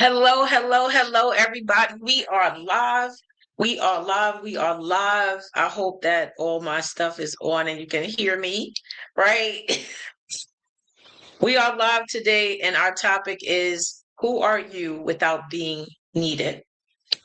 Hello, hello, hello, everybody. We are live. We are live. We are live. I hope that all my stuff is on and you can hear me, right? We are live today, and our topic is who are you without being needed?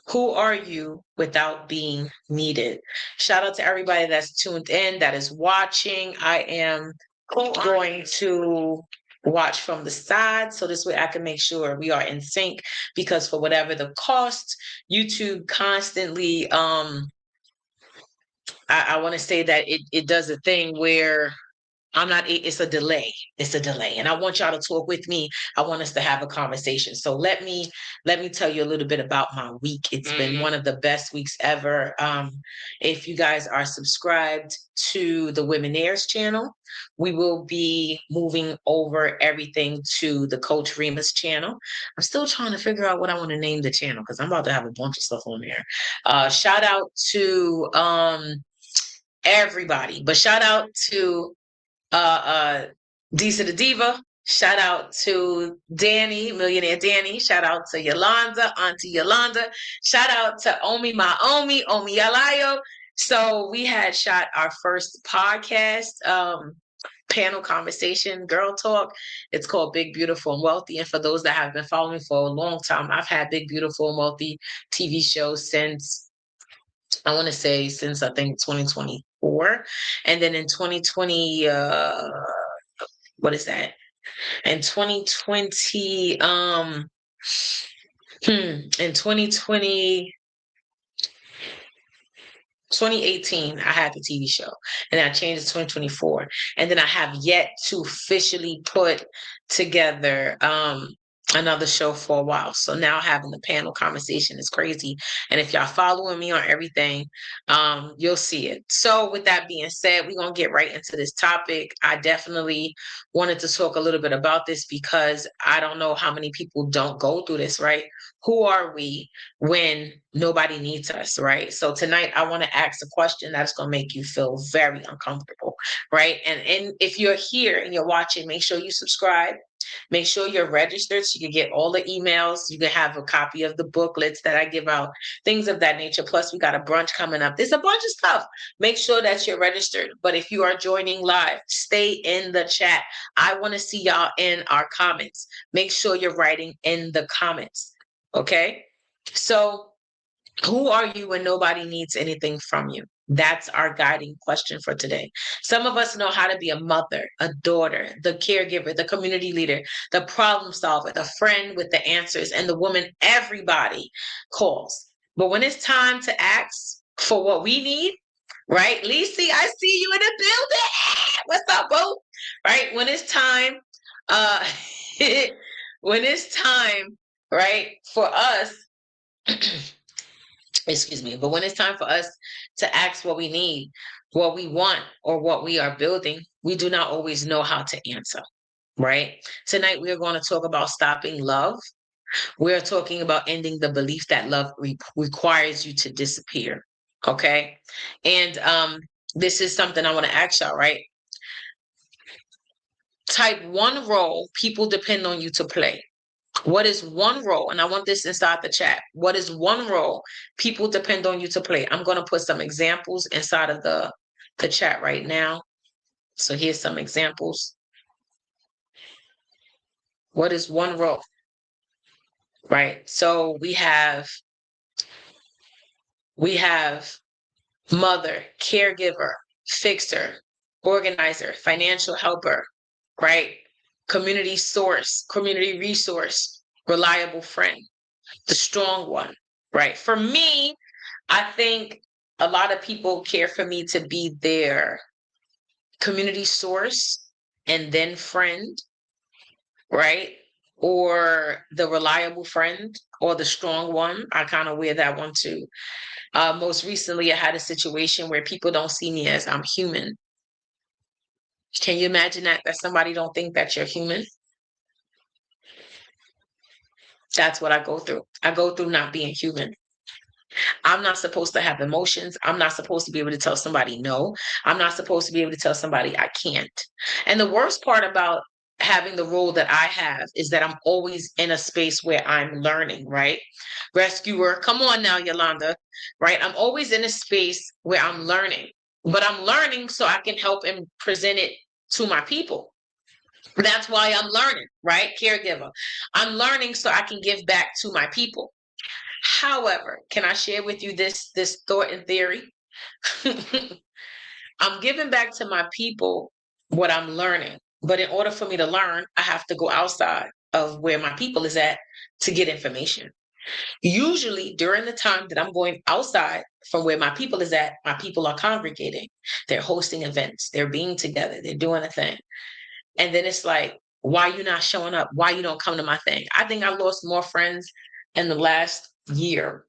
Who are you without being needed? Shout out to everybody that's tuned in, that is watching. I am going to watch from the side so this way I can make sure we are in sync because for whatever the cost, YouTube constantly I want to say that it does a thing where I'm not, it's a delay. It's a delay. And I want y'all to talk with me. I want us to have a conversation. So let me tell you a little bit about my week. It's been one of the best weeks ever. If you guys are subscribed to the Womanaires channel, we will be moving over everything to the Coach Remus channel. I'm still trying to figure out what I want to name the channel because I'm about to have a bunch of stuff on there. Shout out to everybody, but shout out to Disa the Diva. Shout out to Danny, Millionaire Danny. Shout out to Yolanda, Auntie Yolanda. Shout out to Omi, my Omi Alayo. So we had shot our first podcast panel conversation, girl talk. It's called Big, Beautiful, and Wealthy. And for those that have been following me for a long time, I've had Big, Beautiful, and Wealthy TV shows since I want to say since I think 2024. And then in 2020, what is that? In 2020, in 2018, I had the TV show and I changed it to 2024. And then I have yet to officially put together another show for a while. So now having the panel conversation is crazy. And if y'all following me on everything, you'll see it. So with that being said, we're going to get right into this topic. I definitely wanted to talk a little bit about this because I don't know how many people don't go through this, right? Who are we when nobody needs us, right? So tonight I want to ask a question that's going to make you feel very uncomfortable, right? And if you're here and you're watching, make sure you subscribe. Make sure you're registered so you can get all the emails. You can have a copy of the booklets that I give out, things of that nature. Plus, we got a brunch coming up. There's a bunch of stuff. Make sure that you're registered. But if you are joining live, stay in the chat. I want to see y'all in our comments. Make sure you're writing in the comments. Okay? So, who are you when nobody needs anything from you? That's our guiding question for today. Some of us know how to be a mother, a daughter, the caregiver, the community leader, the problem solver, the friend with the answers, and the woman everybody calls. But when it's time to ask for what we need, right? Lisi, I see you in the building. What's up, boo? Right? When it's time, uh, when it's time, right, for us, excuse me, but when it's time for us to ask what we need, what we want, or what we are building, we do not always know how to answer, right? Tonight, we are going to talk about stopping love. We're talking about ending the belief that love requires you to disappear, okay? And this is something I want to ask y'all, right? Type one role people depend on you to play. What is one role? And I want this inside the chat. What is one role people depend on you to play? I'm going to put some examples inside of the chat right now. So here's some examples. What is one role? Right. So we have mother, caregiver, fixer, organizer, financial helper, right? Community source, community resource, reliable friend, the strong one, right? For me, I think a lot of people care for me to be their community source and then friend, right? Or the reliable friend or the strong one. I kind of wear that one too. Most recently, I had a situation where people don't see me as I'm human. Can you imagine that somebody don't think that you're human? That's what I go through. I go through not being human. I'm not supposed to have emotions. I'm not supposed to be able to tell somebody no. I'm not supposed to be able to tell somebody I can't. And the worst part about having the role that I have is that I'm always in a space where I'm learning, right? Rescuer, come on now, Yolanda, right? I'm always in a space where I'm learning, but I'm learning so I can help and present it to my people. That's why I'm learning, right? Caregiver. I'm learning so I can give back to my people. However, can I share with you this thought and theory? I'm giving back to my people what I'm learning. But in order for me to learn, I have to go outside of where my people is at to get information. Usually during the time that I'm going outside from where my people is at, my people are congregating. They're hosting events. They're being together. They're doing a thing. And then it's like, why you not showing up? Why you don't come to my thing? I think I lost more friends in the last year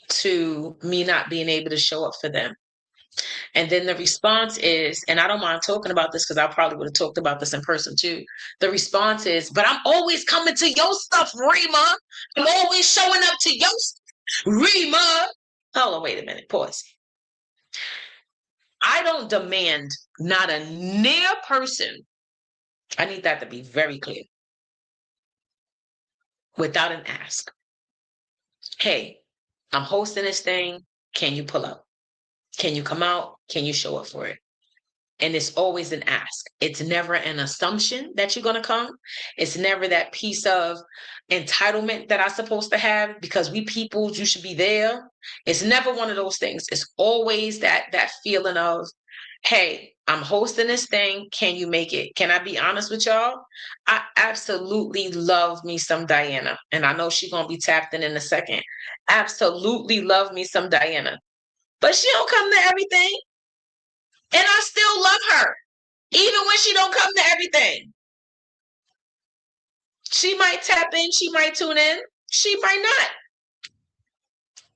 to me not being able to show up for them. And then the response is, and I don't mind talking about this because I probably would have talked about this in person too. The response is, but I'm always coming to your stuff, Rima. I'm always showing up to your stuff, Rima. Hold on, wait a minute, pause. I don't demand not a near person. I need that to be very clear without an ask. Hey, I'm hosting this thing. Can you pull up? Can you come out? Can you show up for it? And it's always an ask. It's never an assumption that you're going to come. It's never that piece of entitlement that I'm supposed to have because we peoples, you should be there. It's never one of those things. It's always that feeling of, hey, I'm hosting this thing. Can you make it? Can I be honest with y'all? I absolutely love me some Diana. And I know she's going to be tapped in a second. Absolutely love me some Diana. But she don't come to everything. And I still love her, even when she don't come to everything. She might tap in, she might tune in, she might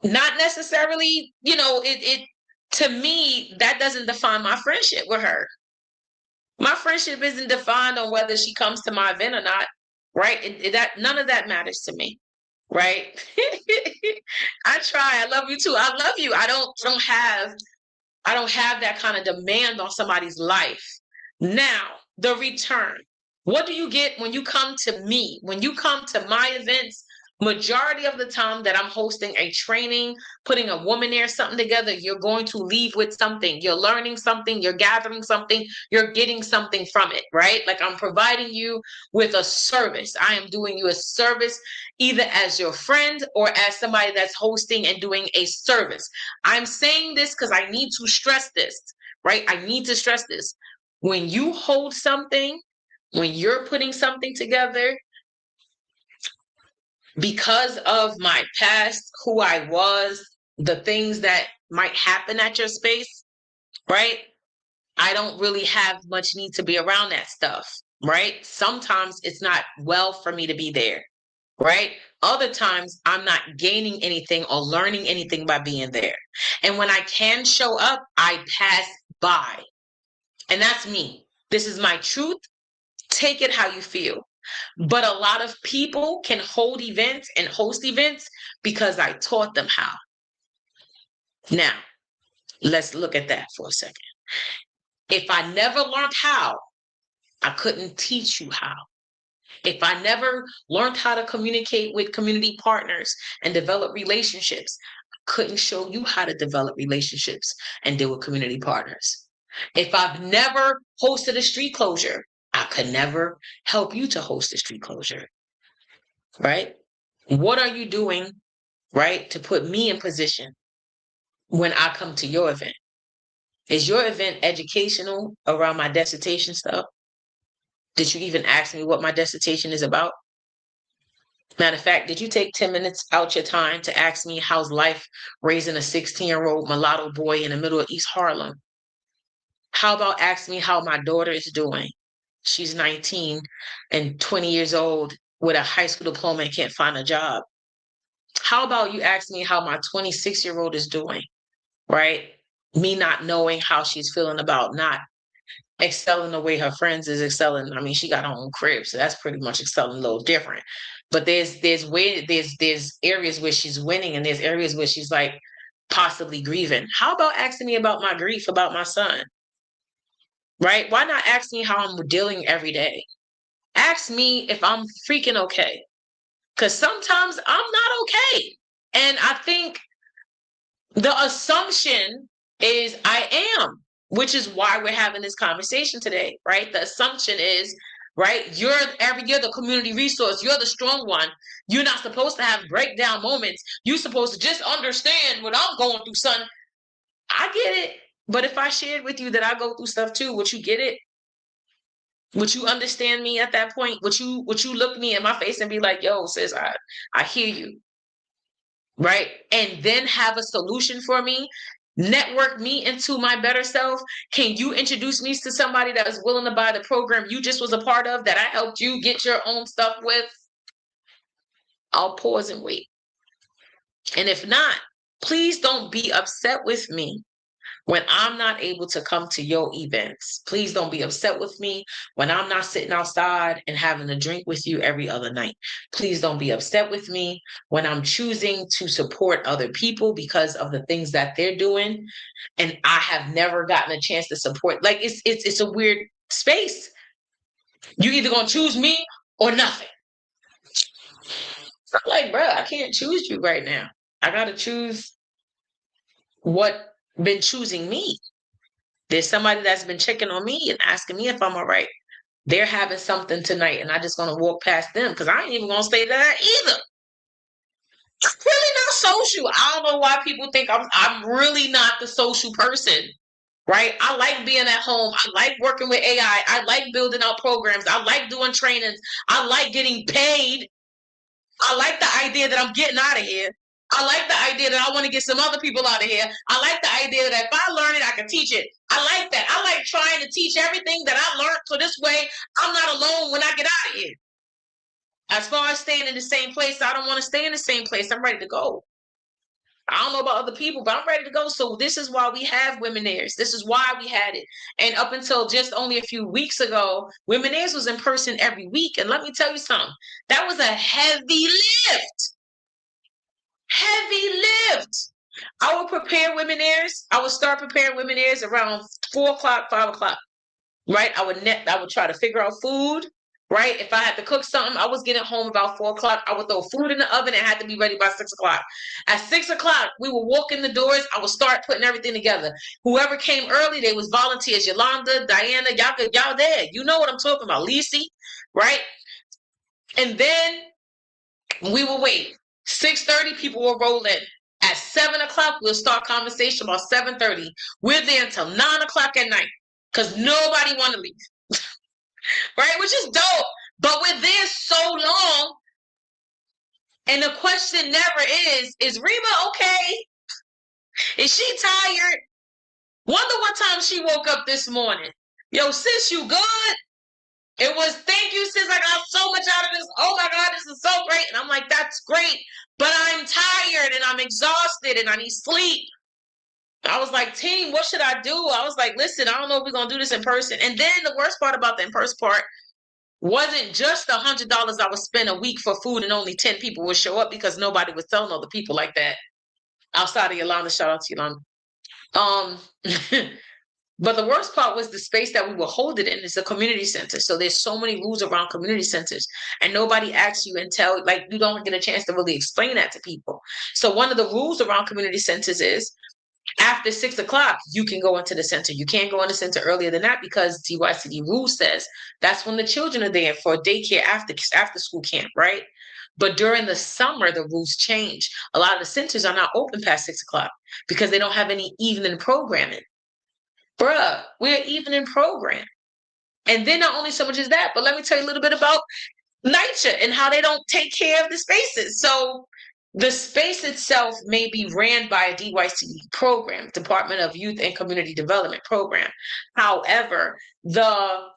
not. Not necessarily, it to me, that doesn't define my friendship with her. My friendship isn't defined on whether she comes to my event or not, right? That none of that matters to me, right? I try. I love you too. I love you. I don't have that kind of demand on somebody's life. Now, the return. What do you get when you come to me? When you come to my events, majority of the time that I'm hosting a training, putting a Womanaires something together, you're going to leave with something. You're learning something, you're gathering something, you're getting something from it, right? Like I'm providing you with a service. I am doing you a service either as your friend or as somebody that's hosting and doing a service. I'm saying this because I need to stress this, right? I need to stress this. When you hold something, when you're putting something together, because of my past, who I was, the things that might happen at your space, right? I don't really have much need to be around that stuff, right? Sometimes it's not well for me to be there, right? Other times I'm not gaining anything or learning anything by being there. And when I can show up, I pass by. And that's me. This is my truth. Take it how you feel. But a lot of people can hold events and host events because I taught them how. Now, let's look at that for a second. If I never learned how, I couldn't teach you how. If I never learned how to communicate with community partners and develop relationships, I couldn't show you how to develop relationships and deal with community partners. If I've never hosted a street closure, I could never help you to host a street closure, right? What are you doing, right, to put me in position when I come to your event? Is your event educational around my dissertation stuff? Did you even ask me what my dissertation is about? Matter of fact, did you take 10 minutes out your time to ask me how's life raising a 16-year-old mulatto boy in the middle of East Harlem? How about asking me how my daughter is doing? She's 19 and 20 years old with a high school diploma and can't find a job. How about you ask me how my 26-year-old is doing, right? Me not knowing how she's feeling about not excelling the way her friends is excelling. I mean, she got her own crib, so that's pretty much excelling a little different. But there's areas where she's winning and there's areas where she's like possibly grieving. How about asking me about my grief about my son? Right? Why not ask me how I'm dealing every day? Ask me if I'm freaking okay. Because sometimes I'm not okay. And I think the assumption is I am, which is why we're having this conversation today, right? The assumption is, right, you're the community resource, you're the strong one. You're not supposed to have breakdown moments. You're supposed to just understand what I'm going through, son. I get it. But if I shared with you that I go through stuff too, would you get it? Would you understand me at that point? Would you look me in my face and be like, yo, sis, I hear you, right? And then have a solution for me, network me into my better self. Can you introduce me to somebody that is willing to buy the program you just was a part of that I helped you get your own stuff with? I'll pause and wait. And if not, please don't be upset with me when I'm not able to come to your events. Please don't be upset with me when I'm not sitting outside and having a drink with you every other night. Please don't be upset with me when I'm choosing to support other people because of the things that they're doing and I have never gotten a chance to support. Like it's a weird space. You either gonna choose me or nothing. I'm like, bro, I can't choose you right now. I gotta choose what been choosing me. There's somebody that's been checking on me and asking me if I'm all right. They're having something tonight, and I just gonna walk past them because I ain't even gonna stay there either. Really not social. I don't know why people think I'm really not the social person. Right? I like being at home. I like working with AI. I like building out programs. I like doing trainings. I like getting paid. I like the idea that I'm getting out of here. I like the idea that I want to get some other people out of here. I like the idea that if I learn it, I can teach it. I like that. I like trying to teach everything that I learned so this way I'm not alone when I get out of here. As far as staying in the same place, I don't want to stay in the same place. I'm ready to go. I don't know about other people, but I'm ready to go. So this is why we have Womanaires. This is why we had it. And up until just only a few weeks ago, Womanaires was in person every week. And let me tell you something, that was a heavy lift. Heavy lift. I would prepare Womanaires. I would start preparing Womanaires around 4 o'clock, 5 o'clock. Right? I would try to figure out food. Right? If I had to cook something, I was getting home about 4 o'clock. I would throw food in the oven and it had to be ready by 6 o'clock. At 6 o'clock, we would walk in the doors. I would start putting everything together. Whoever came early, they was volunteers. Yolanda, Diana, y'all there. You know what I'm talking about. Lisi, right? And then we will wait. 6:30, people will roll in. At 7 o'clock, we'll start conversation about 7:30. We're there until 9 o'clock at night because nobody want to leave, right? Which is dope. But we're there so long, and the question never is Rima okay? Is she tired? Wonder what time she woke up this morning. Yo, sis, you good? It was, thank you, sis. I got so much out of this. Oh my God, this is so great. And I'm like, that's great. But I'm tired and I'm exhausted and I need sleep. I was like, team, what should I do? I was like, listen, I don't know if we're going to do this in person. And then the worst part about the in person part wasn't just the $100 I would spend a week for food and only 10 people would show up because nobody was telling other people like that. Outside of Yolanda, shout out to Yolanda. Um, But the worst part was the space that we will hold it in is a community center. So there's so many rules around community centers, and nobody asks you and like you don't get a chance to really explain that to people. So one of the rules around community centers is after 6 o'clock, you can go into the center. You can't go in the center earlier than that because DYCD rule says that's when the children are there for daycare after school camp, right? But during the summer, the rules change. A lot of the centers are not open past 6 o'clock because they don't have any evening programming. Bruh, we're evening program. And then not only so much as that, but let me tell you a little bit about NYCHA and how they don't take care of the spaces. So the space itself may be ran by a DYC program, Department of Youth and Community Development program. However, the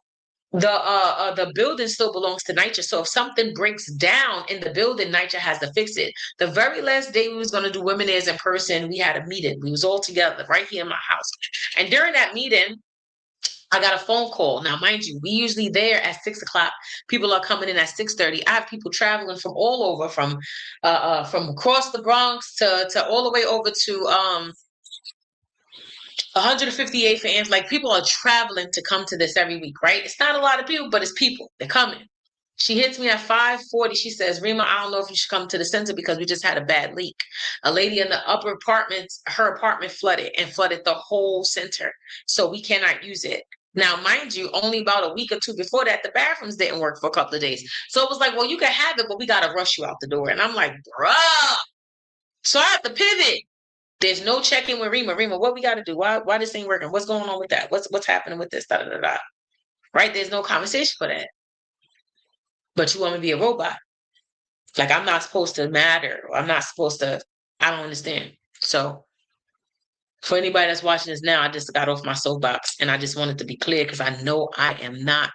building still belongs to NYCHA. So if something breaks down in the building, NYCHA has to fix it. The very last day we was going to do Womanaires in person, we had a meeting. We was all together right here in my house. And during that meeting, I got a phone call. Now, mind you, we usually there at 6 o'clock. People are coming in at 6:30. I have people traveling from all over, from across the Bronx to all the way over to 158 for Amps. Like people are traveling to come to this every week, right? It's not a lot of people, but it's people. They're coming. She hits me at 5:40. She says, Rima, I don't know if you should come to the center because we just had a bad leak. A lady in the upper apartments, her apartment flooded and flooded the whole center. So we cannot use it. Now, mind you, only about a week or two before that, the bathrooms didn't work for a couple of days. So it was like, well, you can have it, but we got to rush you out the door. And I'm like, bruh. So I have to pivot. There's no checking with Rima. Rima, what we got to do? Why this ain't working? What's going on with that? What's happening with this? Da, da, da, da. Right? There's no conversation for that. But you want me to be a robot. Like I'm not supposed to matter. I'm not supposed to, I don't understand. So for anybody that's watching this now, I just got off my soapbox and I just wanted to be clear because I know I am not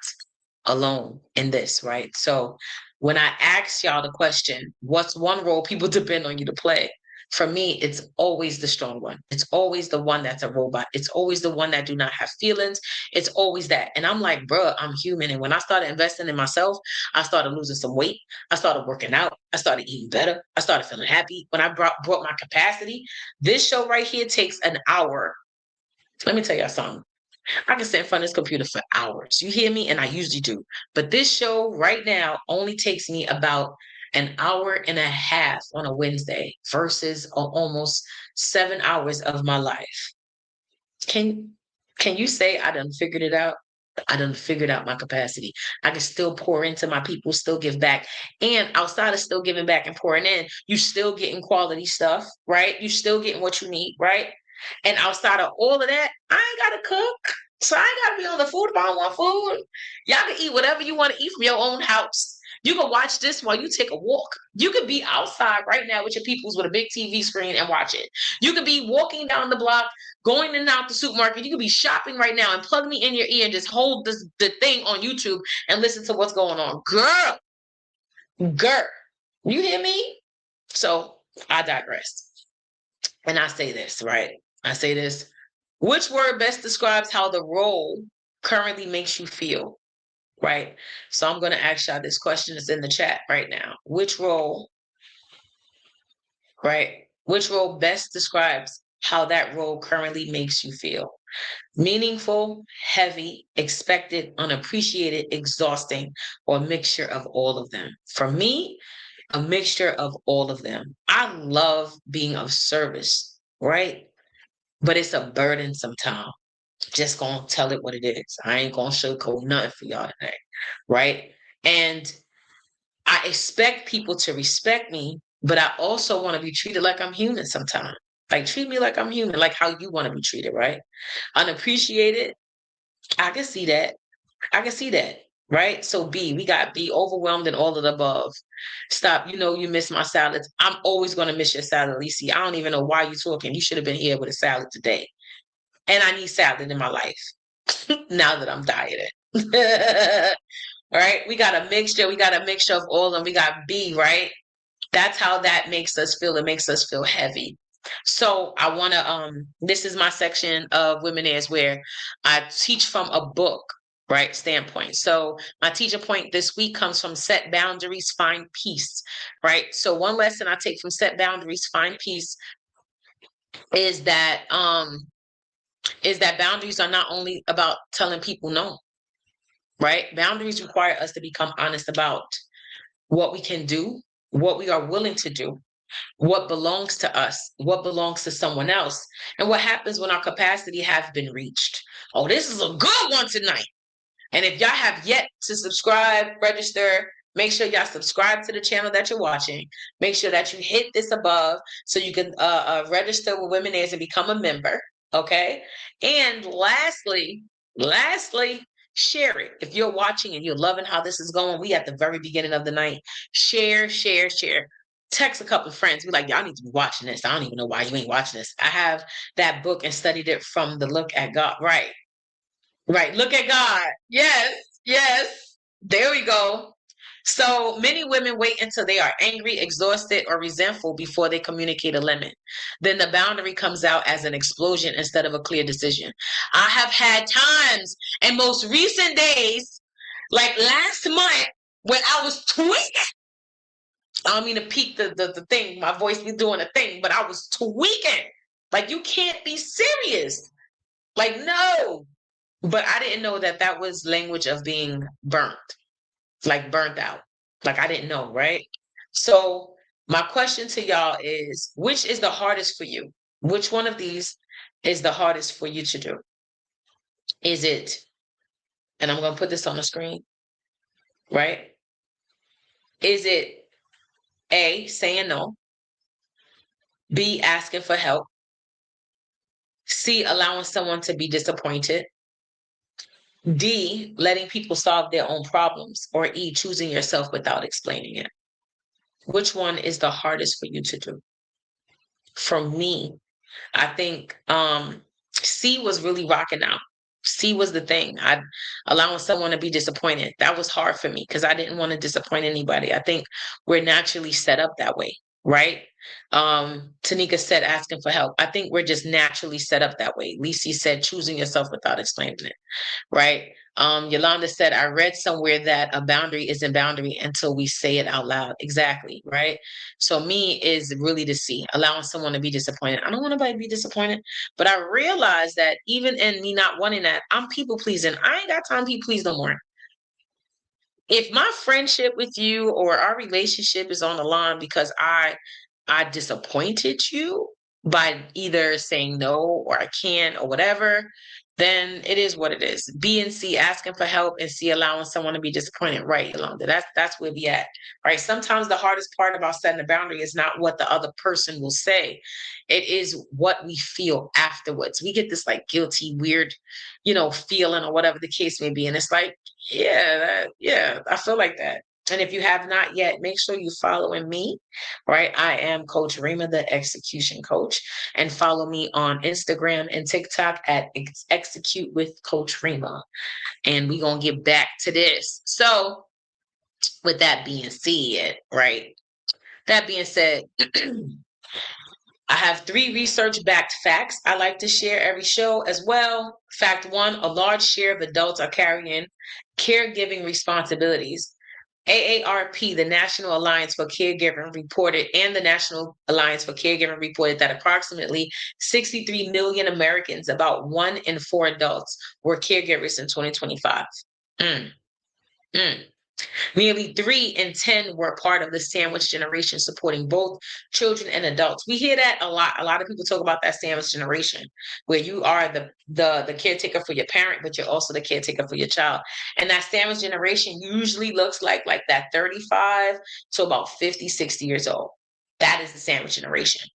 alone in this, right? So when I ask y'all the question, what's one role people depend on you to play? For me, it's always the strong one. It's always the one that's a robot. It's always the one that do not have feelings. It's always that. And I'm like, bruh, I'm human. And when I started investing in myself, I started losing some weight. I started working out. I started eating better. I started feeling happy. When I brought my capacity, this show right here takes an hour. Let me tell y'all something. I can sit in front of this computer for hours. You hear me? And I usually do. But this show right now only takes me about an hour and a half on a Wednesday versus almost 7 hours of my life. Can you say I done figured it out? I done figured out my capacity. I can still pour into my people, still give back. And outside of still giving back and pouring in, you still getting quality stuff, right? You still getting what you need, right? And outside of all of that, I ain't gotta cook. So I ain't gotta be on the food if I don't want food. Y'all can eat whatever you want to eat from your own house. You can watch this while you take a walk. You could be outside right now with your peoples with a big TV screen and watch it. You could be walking down the block, going in and out the supermarket. You could be shopping right now and plug me in your ear and just hold the thing on YouTube and listen to what's going on. Girl, you hear me? So I digress. And I say this, right? I say this. Which word best describes how the role currently makes you feel? Right. So I'm going to ask y'all this question that's in the chat right now. Which role, right? Which role best describes how that role currently makes you feel? Meaningful, heavy, expected, unappreciated, exhausting, or a mixture of all of them? For me, a mixture of all of them. I love being of service, right? But it's a burden sometimes. Just gonna tell it what it is. I ain't gonna sugarcoat nothing for y'all today, right? And I expect people to respect me, but I also want to be treated like I'm human sometimes. Like treat me like I'm human, like how you want to be treated, right? Unappreciated. I can see that. I can see that, right? So we got be overwhelmed and all of the above. Stop. You know, you miss my salads. I'm always gonna miss your salad, Lisi. I don't even know why you're talking. You should have been here with a salad today. And I need salad in my life now that I'm dieting. Right? We got a mixture. We got a mixture of all, and we got B, right? That's how that makes us feel. It makes us feel heavy. So I want to this is my section of Womanaires where I teach from a book, right, standpoint. So my teacher point this week comes from Set Boundaries, Find Peace, right? So one lesson I take from Set Boundaries, Find Peace is that boundaries are not only about telling people no, right? Boundaries require us to become honest about what we can do, what we are willing to do, what belongs to us, what belongs to someone else, and what happens when our capacity has been reached. Oh, this is a good one tonight. And if y'all have yet to subscribe, register, make sure y'all subscribe to the channel that you're watching. Make sure that you hit this above so you can register with Womanaires and become a member. Okay. And lastly, share it. If you're watching and you're loving how this is going, we at the very beginning of the night. Share. Text a couple of friends. Be like, y'all need to be watching this. I don't even know why you ain't watching this. I have that book and studied it from the Look at God. Right. Look at God. Yes. There we go. So many women wait until they are angry, exhausted, or resentful before they communicate a limit. Then the boundary comes out as an explosion instead of a clear decision. I have had times in most recent days, like last month, when I was tweaking. I don't mean to peak the thing, my voice be doing a thing, but I was tweaking. Like, you can't be serious. Like, no. But I didn't know that was language of being burnt. like burnt out. Like I didn't know, right? So my question to y'all is, which is the hardest for you? Which one of these is the hardest for you to do? Is it, and I'm going to put this on the screen, right? Is it A, saying no, B, asking for help, C, allowing someone to be disappointed, D, letting people solve their own problems, or E, choosing yourself without explaining it? Which one is the hardest for you to do? For me, I think C was really rocking out. C was the thing. I allowing someone to be disappointed. That was hard for me because I didn't want to disappoint anybody. I think we're naturally set up that way, right? Tanika said asking for help. I think we're just naturally set up that way. Lisi said choosing yourself without explaining it, right? Yolanda said, I read somewhere that a boundary isn't boundary until we say it out loud. Exactly, right? So me is really to see, allowing someone to be disappointed. I don't want anybody to be disappointed, but I realized that even in me not wanting that, I'm people pleasing. I ain't got time to be pleased no more. If my friendship with you or our relationship is on the line because I disappointed you by either saying no or I can't or whatever, then it is what it is. B and C, asking for help, and C, allowing someone to be disappointed. Right, Yolanda. That's where we at. Right. Sometimes the hardest part about setting a boundary is not what the other person will say. It is what we feel afterwards. We get this like guilty, weird, feeling or whatever the case may be. And it's like, yeah, I feel like that. And if you have not yet, make sure you following me, right? I am Coach Rima, the execution coach, and follow me on Instagram and TikTok at Execute with Coach Rima. And we're going to get back to this. So with that being said, right? That being said, I have 3 research-backed facts I like to share every show as well. Fact 1, a large share of adults are carrying caregiving responsibilities. AARP, the National Alliance for Caregiving, reported, and the National Alliance for Caregiving reported that approximately 63 million Americans, about 1 in 4 adults, were caregivers in 2025. Mm, mm. Nearly 3 in 10 were part of the sandwich generation, supporting both children and adults. We hear that a lot. A lot of people talk about that sandwich generation, where you are the caretaker for your parent, but you're also the caretaker for your child. And that sandwich generation usually looks like that 35 to about 50, 60 years old. That is the sandwich generation,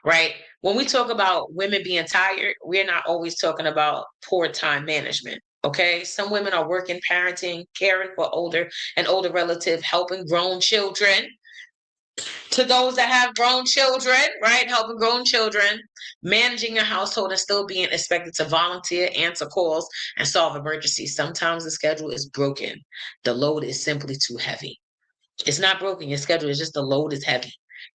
right? When we talk about women being tired, we're not always talking about poor time management. Okay. Some women are working, parenting, caring for an older relative, helping grown children. To those that have grown children, right? Helping grown children, managing a household and still being expected to volunteer, answer calls, and solve emergencies. Sometimes the schedule is broken. The load is simply too heavy. It's not broken, your schedule is just the load is heavy.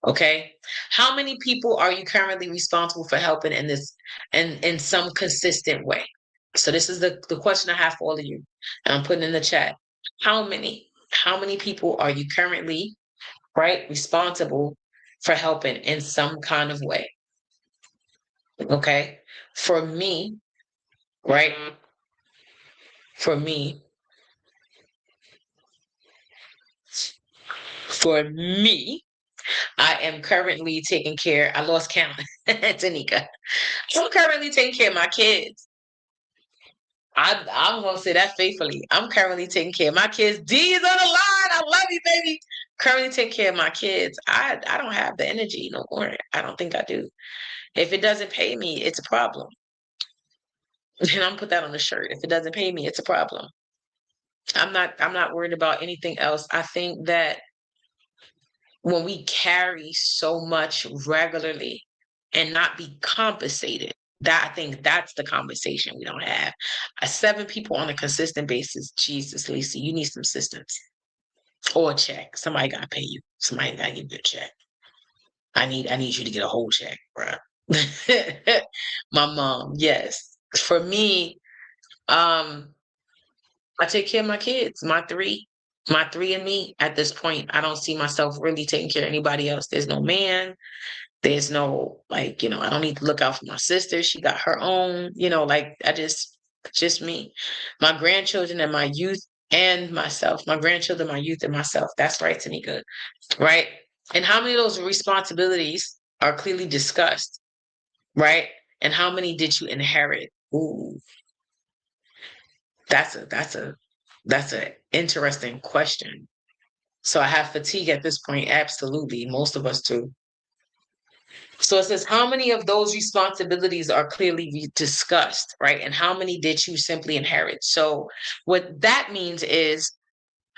Okay. How many people are you currently responsible for helping in this in some consistent way? So this is the question I have for all of you. And I'm putting in the chat. How many people are you currently, right, responsible for helping in some kind of way? Okay. For me, right? For me, for me, I am currently taking care. I lost count, Tanika. I'm currently taking care of my kids. I'm gonna say that faithfully. I'm currently taking care of my kids. D is on the line. I love you, baby. Currently taking care of my kids. I don't have the energy no more. I don't think I do. If it doesn't pay me, it's a problem. And I'm put that on the shirt. If it doesn't pay me, it's a problem. I'm not worried about anything else. I think that when we carry so much regularly and not be compensated, that I think that's the conversation we don't have. 7 people on a consistent basis. Jesus, Lisa, you need some systems or a check. Somebody got to pay you. Somebody got to give you a check. I need you to get a whole check, bro. My mom, yes. For me, I take care of my kids, my three and me at this point. I don't see myself really taking care of anybody else. There's no man. There's no, like, I don't need to look out for my sister. She got her own, like, just me. My grandchildren and my youth, and myself, my grandchildren, my youth, and myself. That's right, Tanika. Right? And how many of those responsibilities are clearly discussed? Right? And how many did you inherit? Ooh, that's a interesting question. So I have fatigue at this point. Absolutely. Most of us do. So it says, how many of those responsibilities are clearly discussed, right? And how many did you simply inherit? So what that means is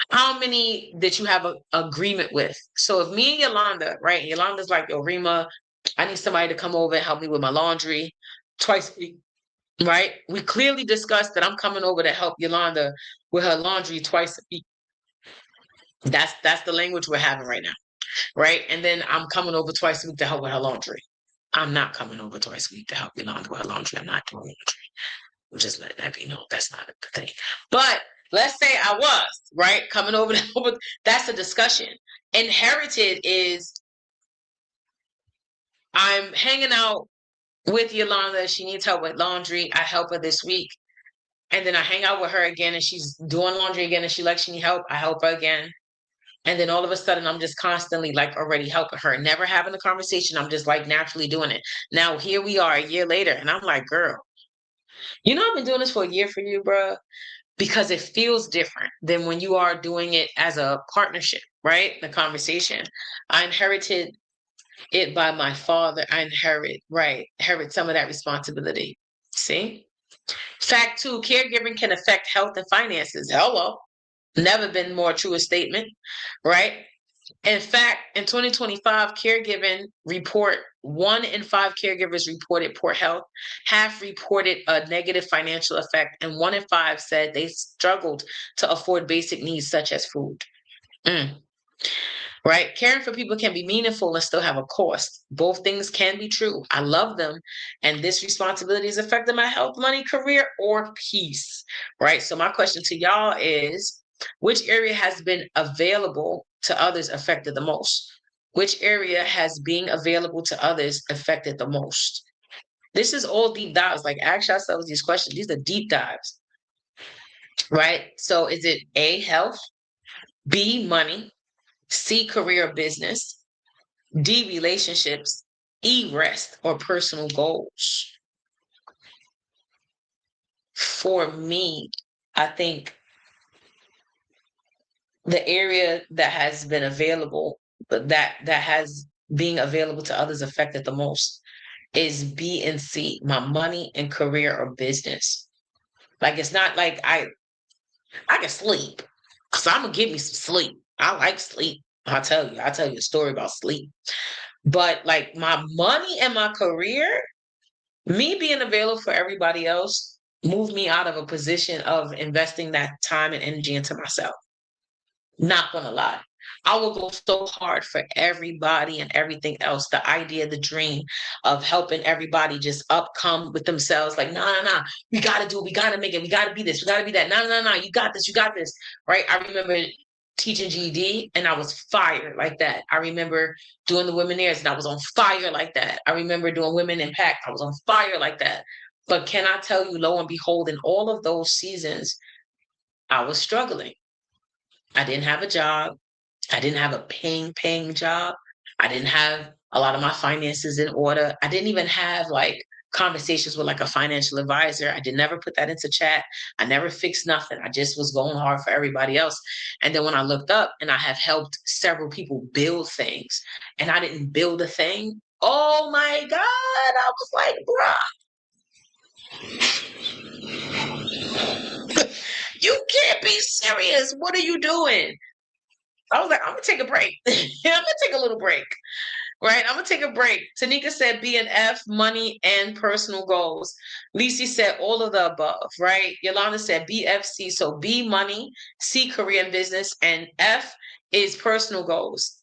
how many did you have an agreement with? So if me and Yolanda, right? Yolanda's like, yo, Rima, I need somebody to come over and help me with my laundry twice a week, right? We clearly discussed that I'm coming over to help Yolanda with her laundry twice a week. That's the language we're having right now, right? And then I'm coming over twice a week to help with her laundry. I'm not coming over twice a week to help Yolanda with her laundry. I'm not doing laundry. I'm just letting that be known. That's not a thing. But let's say I was, right? Coming over to help with, that's a discussion. Inherited is I'm hanging out with Yolanda. She needs help with laundry. I help her this week. And then I hang out with her again and she's doing laundry again and she need help. I help her again. And then all of a sudden, I'm just constantly like already helping her, never having a conversation. I'm just like naturally doing it. Now, here we are a year later, and I'm like, girl, I've been doing this for a year for you, bro, because it feels different than when you are doing it as a partnership, right? The conversation. I inherited it by my father. I inherit some of that responsibility. See? Fact two, caregiving can affect health and finances. Hello. Never been more true a statement, right? In fact, in 2025, caregiving report 1 in 5 caregivers reported poor health, half reported a negative financial effect, and 1 in 5 said they struggled to afford basic needs such as food. Mm. Right? Caring for people can be meaningful and still have a cost. Both things can be true. I love them. And this responsibility is affecting my health, money, career, or peace. Right? So, my question to y'all is which area has been available to others affected the most? Which area has being available to others affected the most? This is all deep dives. Like, ask yourselves these questions. These are deep dives. Right? So, is it A, health, B, money, C, career or business, D, relationships, E, rest or personal goals? For me, I think the area that has been available, but that has being available to others affected the most is B and C, my money and career or business. Like it's not like I can sleep. So I'm gonna give me some sleep. I like sleep. I'll tell you a story about sleep. But like my money and my career, me being available for everybody else moved me out of a position of investing that time and energy into myself. Not gonna lie. I will go so hard for everybody and everything else. The idea, the dream of helping everybody just come with themselves. Like, no, no, no, we gotta do it. We gotta make it. We gotta be this. We gotta be that. No, no, no, you got this. You got this. Right? I remember teaching GED and I was fired like that. I remember doing the Womanaires and I was on fire like that. I remember doing Women Impact. I was on fire like that. But can I tell you, lo and behold, in all of those seasons, I was struggling. I didn't have a job. I didn't have a paying job. I didn't have a lot of my finances in order. I didn't even have like conversations with like a financial advisor. I did never put that into chat. I never fixed nothing. I just was going hard for everybody else. And then when I looked up and I have helped several people build things and I didn't build a thing. Oh my God. I was like, bruh, you can't be serious. What are you doing? I was like, I'm gonna take a break. I'm gonna take a little break. Right? I'm gonna take a break. Tanika said B and F, money and personal goals. Lisi said all of the above, right? Yolanda said BFC. So B, money, C, career and business, and F is personal goals.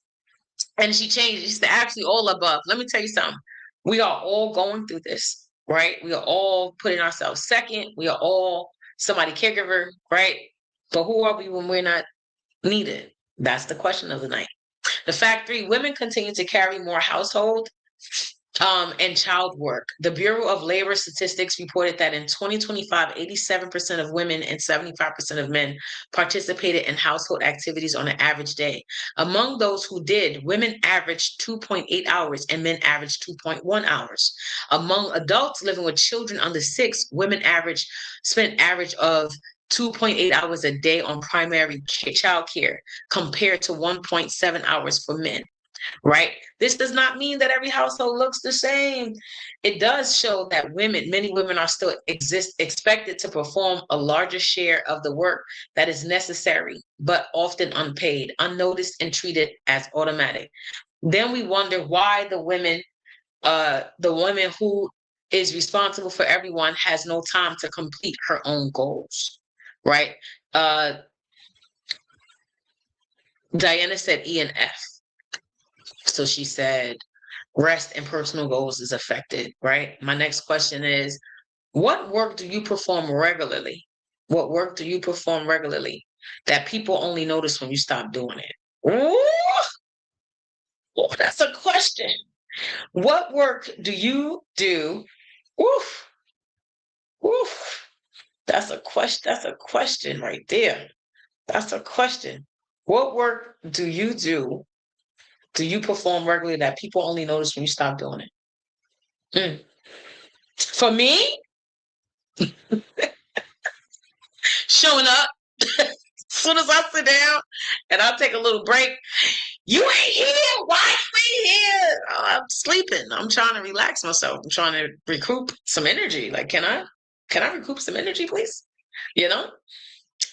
And she changed it. She said actually all above. Let me tell you something. We are all going through this, right? We are all putting ourselves second. We are all somebody caregiver, right? But who are we when we're not needed? That's the question of the night. The fact three, women continue to carry more household And child work. The Bureau of Labor Statistics reported that in 2025, 87% of women and 75% of men participated in household activities on an average day. Among those who did, women averaged 2.8 hours and men averaged 2.1 hours. Among adults living with children under 6, women spent average of 2.8 hours a day on primary child care compared to 1.7 hours for men. Right? This does not mean that every household looks the same. It does show that many women are still expected to perform a larger share of the work that is necessary, but often unpaid, unnoticed, and treated as automatic. Then we wonder why the woman who is responsible for everyone has no time to complete her own goals. Right? Uh, Diana said E and F. So she said, rest and personal goals is affected, right? My next question is, what work do you perform regularly? What work do you perform regularly that people only notice when you stop doing it? Ooh, oh, that's a question. What work do you do? Oof, oof. That's a question. That's a question right there. That's a question. What work do you do? Do you perform regularly that people only notice when you stop doing it? Mm. For me, showing up as soon as I sit down and I'll take a little break. You ain't here. Why you ain't here? Oh, I'm sleeping. I'm trying to relax myself. I'm trying to recoup some energy. Like, can I recoup some energy, please? You know?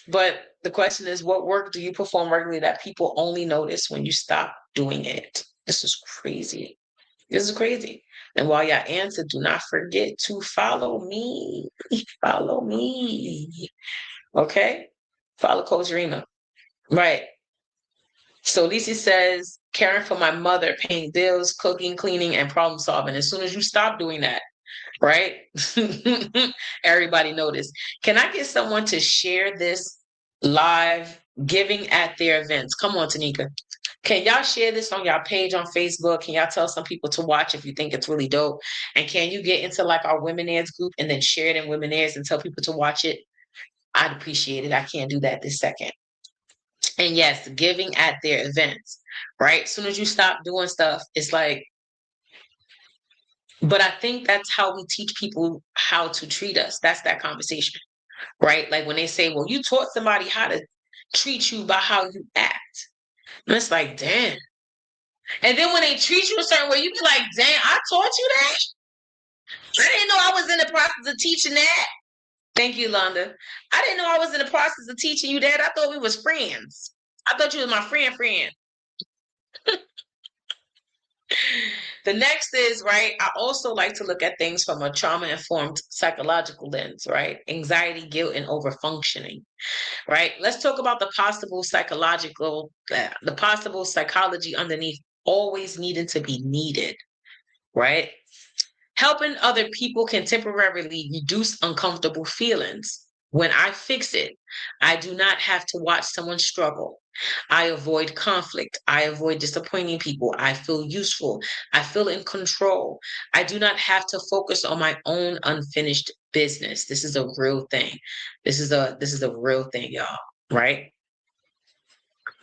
But the question is, what work do you perform regularly that people only notice when you stop doing it? This is crazy. This is crazy. And while y'all answer, do not forget to follow me. Follow me. Okay? Follow Coach Rima. Right. So Lisa says, caring for my mother, paying bills, cooking, cleaning, and problem solving. As soon as you stop doing that, right? Everybody notice. Can I get someone to share this live giving at their events? Come on, Tanika. Can y'all share this on y'all page on Facebook? Can y'all tell some people to watch if you think it's really dope? And can you get into like our Womanaires group and then share it in Womanaires and tell people to watch it? I'd appreciate it. I can't do that this second. And yes, giving at their events, right? As soon as you stop doing stuff, it's like, but I think that's how we teach people how to treat us. That's that conversation, right? Like when they say, well, you taught somebody how to treat you by how you act. And it's like, damn. And then when they treat you a certain way, you be like, damn, I taught you that? I didn't know I was in the process of teaching that. Thank you, Londa. I didn't know I was in the process of teaching you that. I thought we was friends. I thought you was my friend. The next is, right, I also like to look at things from a trauma-informed psychological lens, right? Anxiety, guilt, and overfunctioning, right? Let's talk about the possible psychology underneath always needing to be needed, right? Helping other people can temporarily reduce uncomfortable feelings. When I fix it, I do not have to watch someone struggle. I avoid conflict. I avoid disappointing people. I feel useful. I feel in control. I do not have to focus on my own unfinished business. This is a real thing. This is a real thing, y'all, right?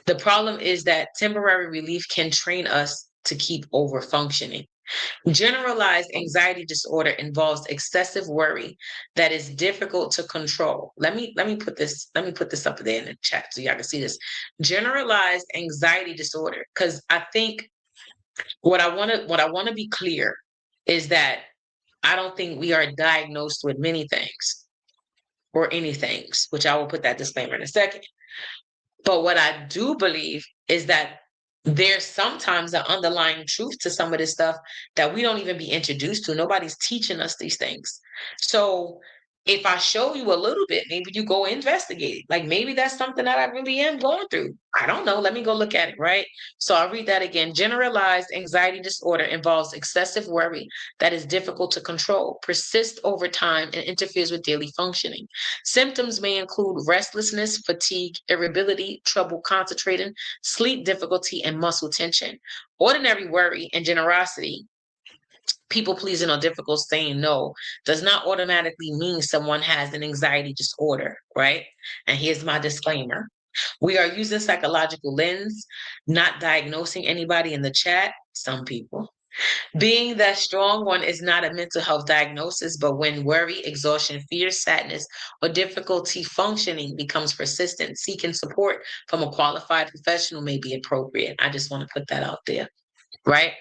The problem is that temporary relief can train us to keep over functioning. Generalized anxiety disorder involves excessive worry that is difficult to control. Let me put this up there in the chat so y'all can see this. Generalized anxiety disorder, because I think what I want to be clear is that I don't think we are diagnosed with many things or anything, which I will put that disclaimer in a second. But what I do believe is that there's sometimes an underlying truth to some of this stuff that we don't even be introduced to. Nobody's teaching us these things. So if I show you a little bit, maybe you go investigate it. Like maybe that's something that I really am going through. I don't know. Let me go look at it, right? So I'll read that again. Generalized anxiety disorder involves excessive worry that is difficult to control, persists over time, and interferes with daily functioning. Symptoms may include restlessness, fatigue, irritability, trouble concentrating, sleep difficulty, and muscle tension. Ordinary worry and generosity People pleasing or difficult saying no does not automatically mean someone has an anxiety disorder, right? And here's my disclaimer. We are using psychological lens, not diagnosing anybody in the chat, some people. Being that strong one is not a mental health diagnosis, but when worry, exhaustion, fear, sadness, or difficulty functioning becomes persistent, seeking support from a qualified professional may be appropriate. I just want to put that out there, right?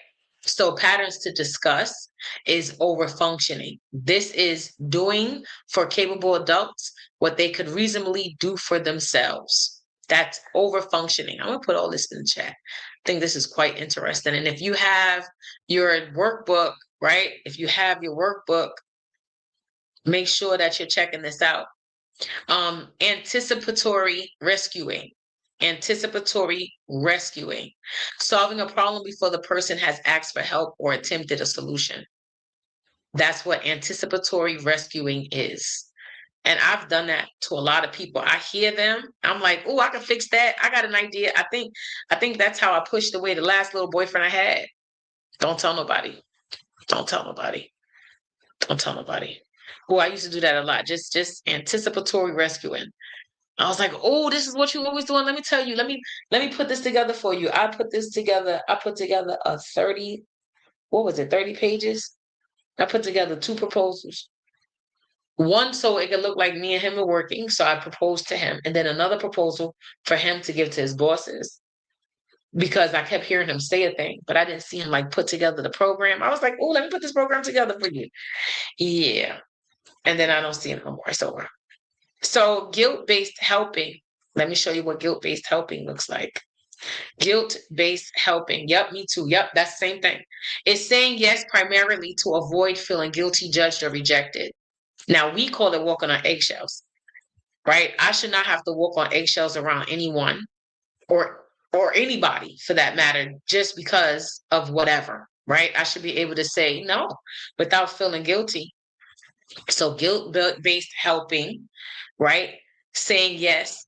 So patterns to discuss is overfunctioning. This is doing for capable adults what they could reasonably do for themselves. That's overfunctioning. I'm going to put all this in the chat. I think this is quite interesting. And if you have your workbook, right? If you have your workbook, make sure that you're checking this out. Anticipatory rescuing. Anticipatory rescuing. Solving a problem before the person has asked for help or attempted a solution. That's what anticipatory rescuing is. And I've done that to a lot of people. I hear them. I'm like, oh, I can fix that. I got an idea. I think that's how I pushed away the last little boyfriend I had. Don't tell nobody. Don't tell nobody. Don't tell nobody. Oh, I used to do that a lot. Just anticipatory rescuing. I was like, oh, this is what you always doing. Let me tell you. Let me put this together for you. I put this together. I put together a 30, what was it, 30 pages? I put together 2 proposals. One so it could look like me and him are working. So I proposed to him. And then another proposal for him to give to his bosses. Because I kept hearing him say a thing, but I didn't see him like put together the program. I was like, oh, let me put this program together for you. Yeah. And then I don't see him no more. It's over. So guilt-based helping. Let me show you what guilt-based helping looks like. Guilt-based helping. Yep, me too. Yep, that's the same thing. It's saying yes primarily to avoid feeling guilty, judged, or rejected. Now, we call it walking on eggshells, right? I should not have to walk on eggshells around anyone or anybody for that matter, just because of whatever, right? I should be able to say no without feeling guilty. So guilt-based helping, right? Saying yes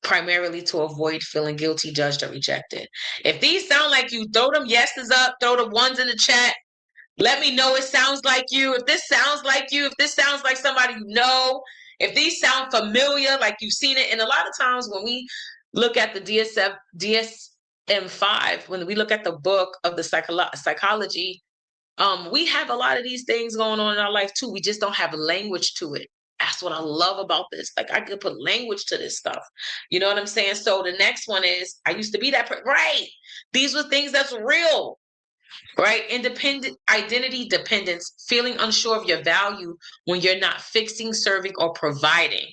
primarily to avoid feeling guilty, judged, or rejected. If these sound like you, throw them yeses up, throw the ones in the chat. Let me know it sounds like you. If this sounds like you, if this sounds like somebody you know, if these sound familiar, like you've seen it. And a lot of times when we look at the DSM-5, when we look at the book of the psychology, we have a lot of these things going on in our life too. We just don't have language to it. That's what I love about this. Like I could put language to this stuff. You know what I'm saying? So the next one is, I used to be that right. These were things that's real, right? Independent identity dependence, feeling unsure of your value when you're not fixing, serving, or providing.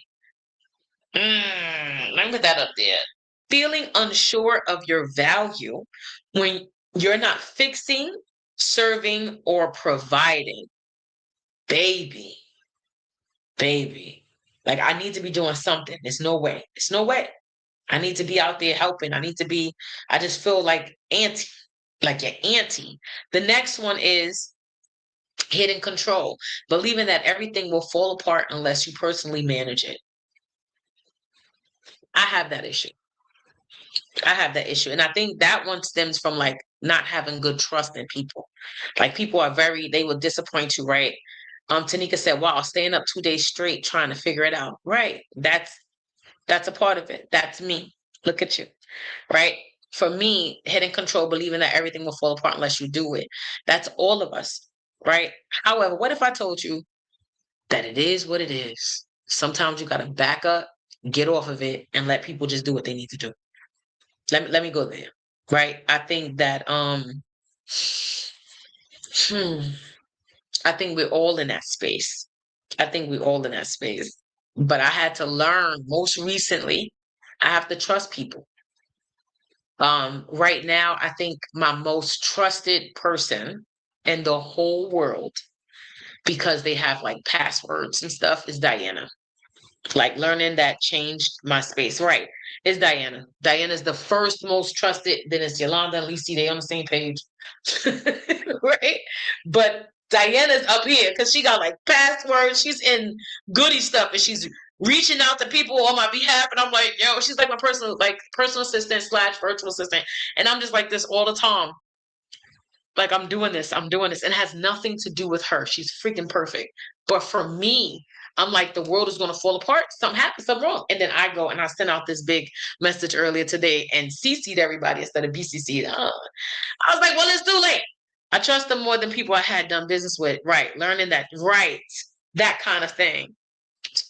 Let me put that up there. Feeling unsure of your value when you're not fixing, serving, or providing. Baby. Like I need to be doing something. There's no way. It's no way. I need to be out there helping. I just feel like you're auntie. The next one is hidden control, believing that everything will fall apart unless you personally manage it. I have that issue. And I think that one stems from like not having good trust in people. Like people they will disappoint you, right? Tanika said, wow, staying up 2 days straight trying to figure it out. Right. That's a part of it. That's me. Look at you. Right. For me, hidden control, believing that everything will fall apart unless you do it. That's all of us. Right. However, what if I told you that it is what it is? Sometimes you got to back up, get off of it, and let people just do what they need to do. Let me go there. Right. I think that I think we're all in that space. But I had to learn most recently, I have to trust people. Right now, I think my most trusted person in the whole world, because they have like passwords and stuff, is Diana. Like learning that changed my space. Right. It's Diana. Diana's the first most trusted. Then it's Yolanda and Lisi. They on the same page. Right. But Diana's up here because she got like passwords. She's in goody stuff and she's reaching out to people on my behalf. And I'm like, yo, she's like my personal assistant / virtual assistant. And I'm just like this all the time. Like I'm doing this. And it has nothing to do with her. She's freaking perfect. But for me, I'm like, the world is going to fall apart. Something happens, something wrong. And then I go and I sent out this big message earlier today and CC'd everybody instead of BCC'd. I was like, well, it's too late. I trust them more than people I had done business with. Right. Learning that, right. That kind of thing.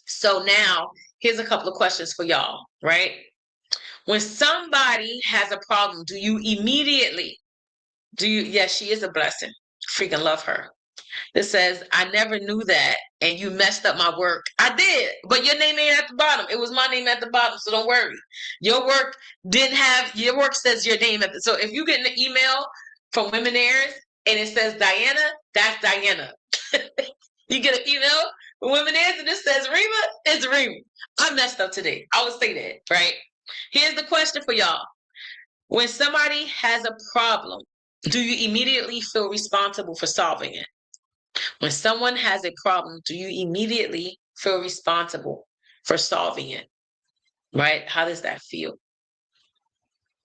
So now here's a couple of questions for y'all, right? When somebody has a problem, yes, she is a blessing. Freaking love her. It says, I never knew that, and you messed up my work. I did, but your name ain't at the bottom. It was my name at the bottom, so don't worry. Your work says your name at the, so if you get an email from Womanaires and it says Diana, that's Diana. You get an email from Womanaires and it says Rima, it's Rima. I messed up today. I would say that, right? Here's the question for y'all. When somebody has a problem, do you immediately feel responsible for solving it? When someone has a problem, do you immediately feel responsible for solving it? Right? How does that feel?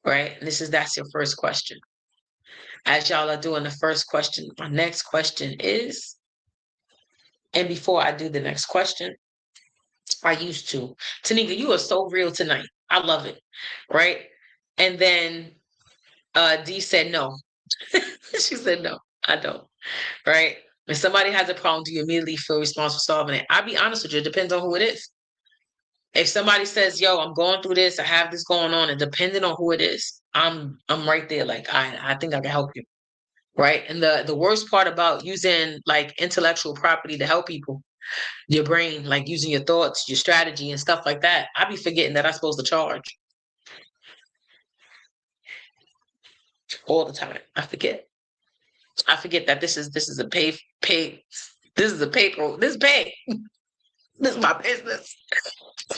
Right? That's your first question. As y'all are doing the first question, my next question is, and before I do the next question, I used to. Tanika, you are so real tonight. I love it. Right? And then Dee said no. She said no, I don't. Right? When somebody has a problem, do you immediately feel responsible for solving it? I'll be honest with you, it depends on who it is. If somebody says, yo, I'm going through this, I have this going on, and depending on who it is, I'm right there. Like, I think I can help you. Right. And the worst part about using like intellectual property to help people, your brain, like using your thoughts, your strategy and stuff like that, I be forgetting that I'm supposed to charge all the time. I forget that this is a pay, this is a paper, this pay. This is my business.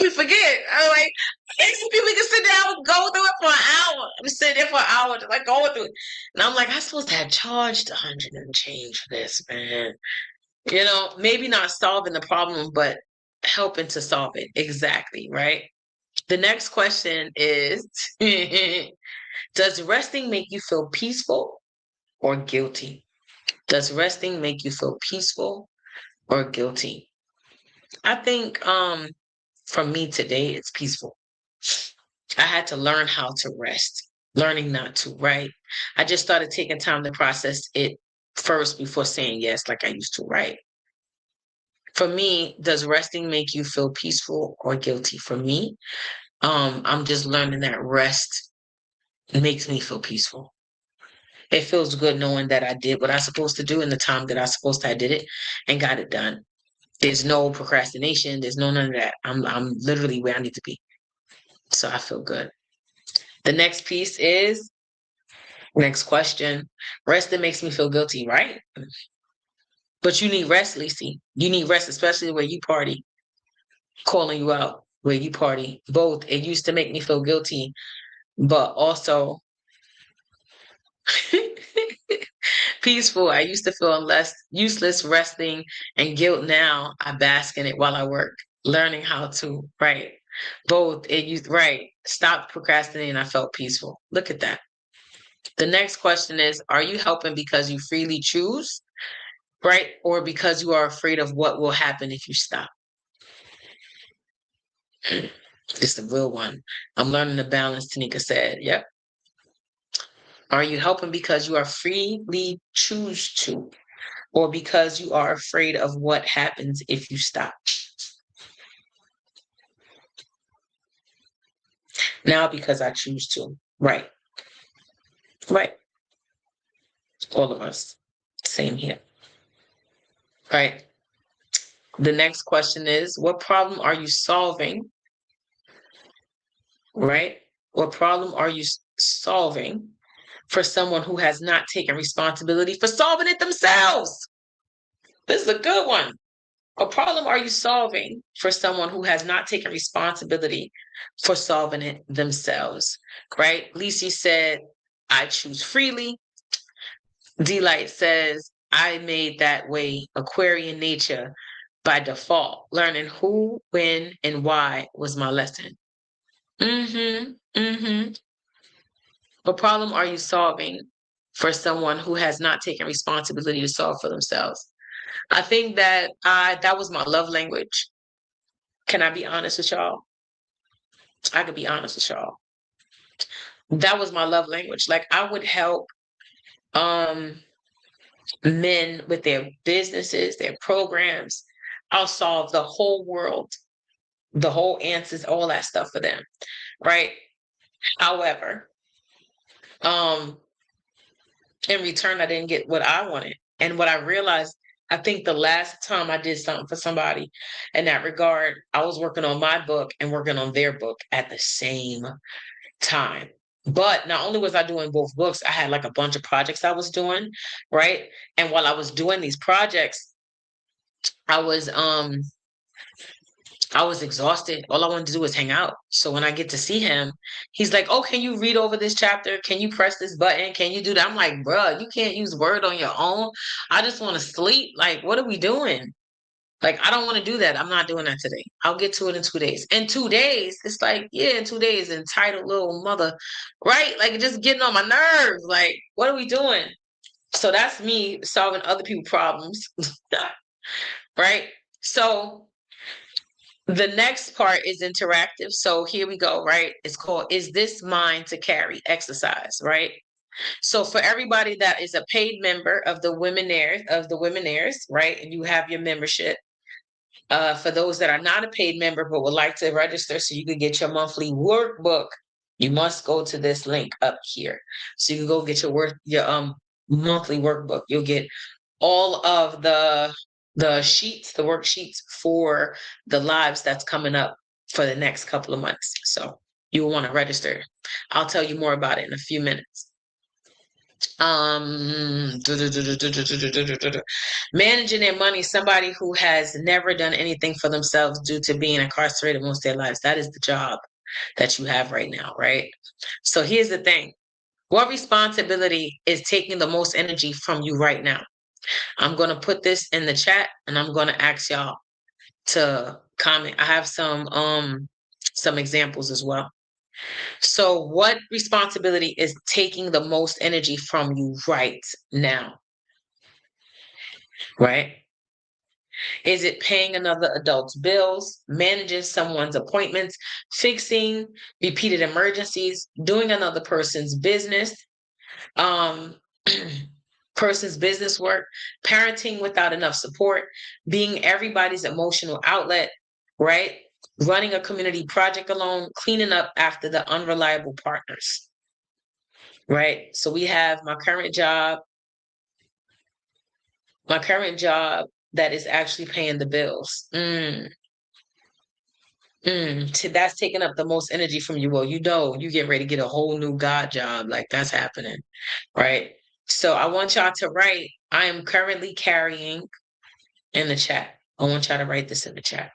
We forget. I'm like, we can sit down and go through it for an hour. We sit there for an hour, just like going through it. And I'm like, I'm supposed to have charged 100 and change for this, man. You know, maybe not solving the problem, but helping to solve it. Exactly, right? The next question is, does resting make you feel peaceful or guilty? Does resting make you feel peaceful or guilty? I think for me today, it's peaceful. I had to learn how to rest, learning not to, right? I just started taking time to process it first before saying yes, like I used to, right? For me, does resting make you feel peaceful or guilty? For me, I'm just learning that rest makes me feel peaceful. It feels good knowing that I did what I was supposed to do in the time that I did it and got it done. There's no procrastination. There's none of that. I'm literally where I need to be. So I feel good. The next piece is, next question. Resting makes me feel guilty, right? But you need rest, Lacey. You need rest, especially where you party, calling you out, where you party. Both. It used to make me feel guilty, but also peaceful. I used to feel less useless resting and guilt. Now I bask in it while I work, learning how to, right? Both. It used, right. Stop procrastinating. I felt peaceful. Look at that. The next question is, are you helping because you freely choose, right? Or because you are afraid of what will happen if you stop? It's the real one. I'm learning the balance, Tanika said. Yep. Are you helping because you are freely choose to, or because you are afraid of what happens if you stop? Now, because I choose to. Right. Right. All of us. Same here. Right. The next question is, what problem are you solving? Right? What problem are you solving for someone who has not taken responsibility for solving it themselves? This is a good one. What problem are you solving for someone who has not taken responsibility for solving it themselves? Right? Lisi said, I choose freely. D-Light says, I made that way, Aquarian nature by default. Learning who, when, and why was my lesson. Mm-hmm. Mm-hmm. What problem are you solving for someone who has not taken responsibility to solve for themselves. I think that that was my love language. Can I be honest with y'all? I could be honest with y'all. That was my love language. Like I would help um men with their businesses, their programs. I'll solve the whole world, the whole answers, all that stuff for them. Right. However, um, in return, I didn't get what I wanted. And what I realized, I think the last time I did something for somebody in that regard, I was working on my book and working on their book at the same time. But not only was I doing both books, I had like a bunch of projects I was doing, right? And while I was doing these projects, I was um I was exhausted. All I wanted to do was hang out. So when I get to see him, he's like, "Oh, can you read over this chapter? Can you press this button? Can you do that?" I'm like, "Bruh, you can't use Word on your own. I just want to sleep. Like, what are we doing? Like, I don't want to do that. I'm not doing that today. I'll get to it in 2 days." In 2 days, it's like, yeah, in 2 days, entitled little mother, right? Like, just getting on my nerves. Like, what are we doing? So that's me solving other people's problems, right? So the next part is interactive. So here we go, right? It's called Is This Mine to Carry Exercise, right? So for everybody that is a paid member of the Womanaires, right? And you have your membership. For those that are not a paid member but would like to register so you could get your monthly workbook, you must go to this link up here. So you can go get your monthly workbook. You'll get all of the sheets, the worksheets for the lives that's coming up for the next couple of months. So you will want to register. I'll tell you more about it in a few minutes. Managing their money, somebody who has never done anything for themselves due to being incarcerated most of their lives. That is the job that you have right now, right? So here's the thing. What responsibility is taking the most energy from you right now? I'm going to put this in the chat and I'm going to ask y'all to comment. I have some examples as well. So what responsibility is taking the most energy from you right now? Right? Is it paying another adult's bills, managing someone's appointments, fixing repeated emergencies, doing another person's business, um, person's business work, parenting without enough support, being everybody's emotional outlet, right? Running a community project alone, cleaning up after the unreliable partners, right? So we have my current job that is actually paying the bills. That's taking up the most energy from you. Well, you get ready to get a whole new God job. Like that's happening, right? So I want y'all to write, I am currently carrying in the chat. I want y'all to write this in the chat.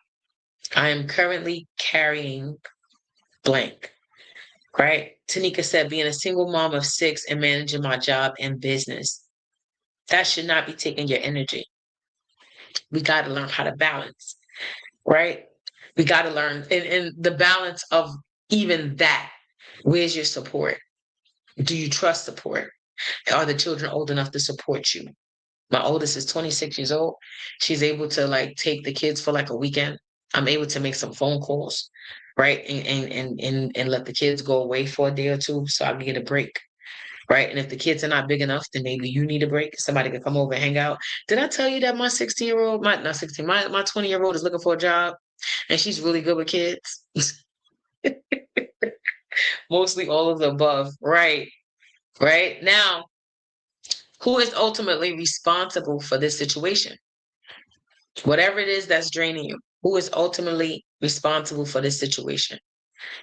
I am currently carrying blank, right? Tanika said, being a single mom of 6 and managing my job and business. That should not be taking your energy. We got to learn how to balance, right? We got to learn in the balance of even that. Where's your support? Do you trust support? Are the children old enough to support you? My oldest is 26 years old. She's able to like take the kids for like a weekend. I'm able to make some phone calls, right? And let the kids go away for a day or two so I can get a break. Right. And if the kids are not big enough, then maybe you need a break. Somebody can come over and hang out. Did I tell you that my 16-year-old, my not 16, my 20-year-old is looking for a job and she's really good with kids? Mostly all of the above. Right. Right. Now, who is ultimately responsible for this situation? Whatever it is that's draining you, who is ultimately responsible for this situation?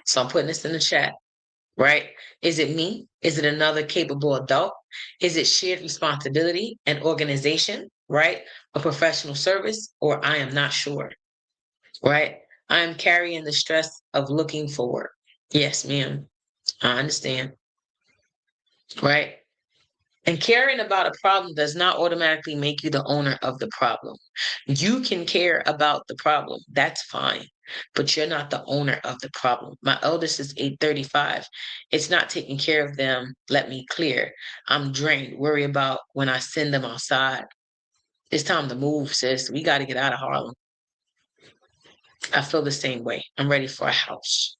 So I'm putting this in the chat, right? Is it me? Is it another capable adult? Is it shared responsibility and organization, right? A professional service, or I am not sure, right? I am carrying the stress of looking for work. Yes, ma'am. I understand, right? And caring about a problem does not automatically make you the owner of the problem. You can care about the problem. That's fine. But you're not the owner of the problem. My eldest is 835. It's not taking care of them. Let me clear. I'm drained. Worry about when I send them outside. It's time to move, sis. We got to get out of Harlem. I feel the same way. I'm ready for a house.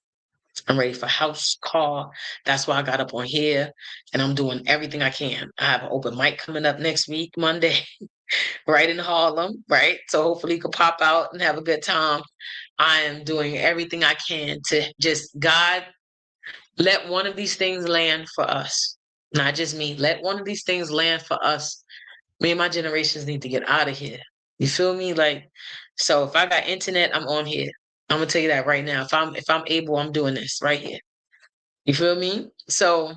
I'm ready for a house, car. That's why I got up on here and I'm doing everything I can. I have an open mic coming up next week, Monday, right in Harlem, right? So hopefully you can pop out and have a good time. I am doing everything I can to just, God, let one of these things land for us. Not just me. Let one of these things land for us. Me and my generations need to get out of here. You feel me? Like, so if I got internet, I'm on here. I'm gonna tell you that right now. If I'm able, I'm doing this right here. You feel me? So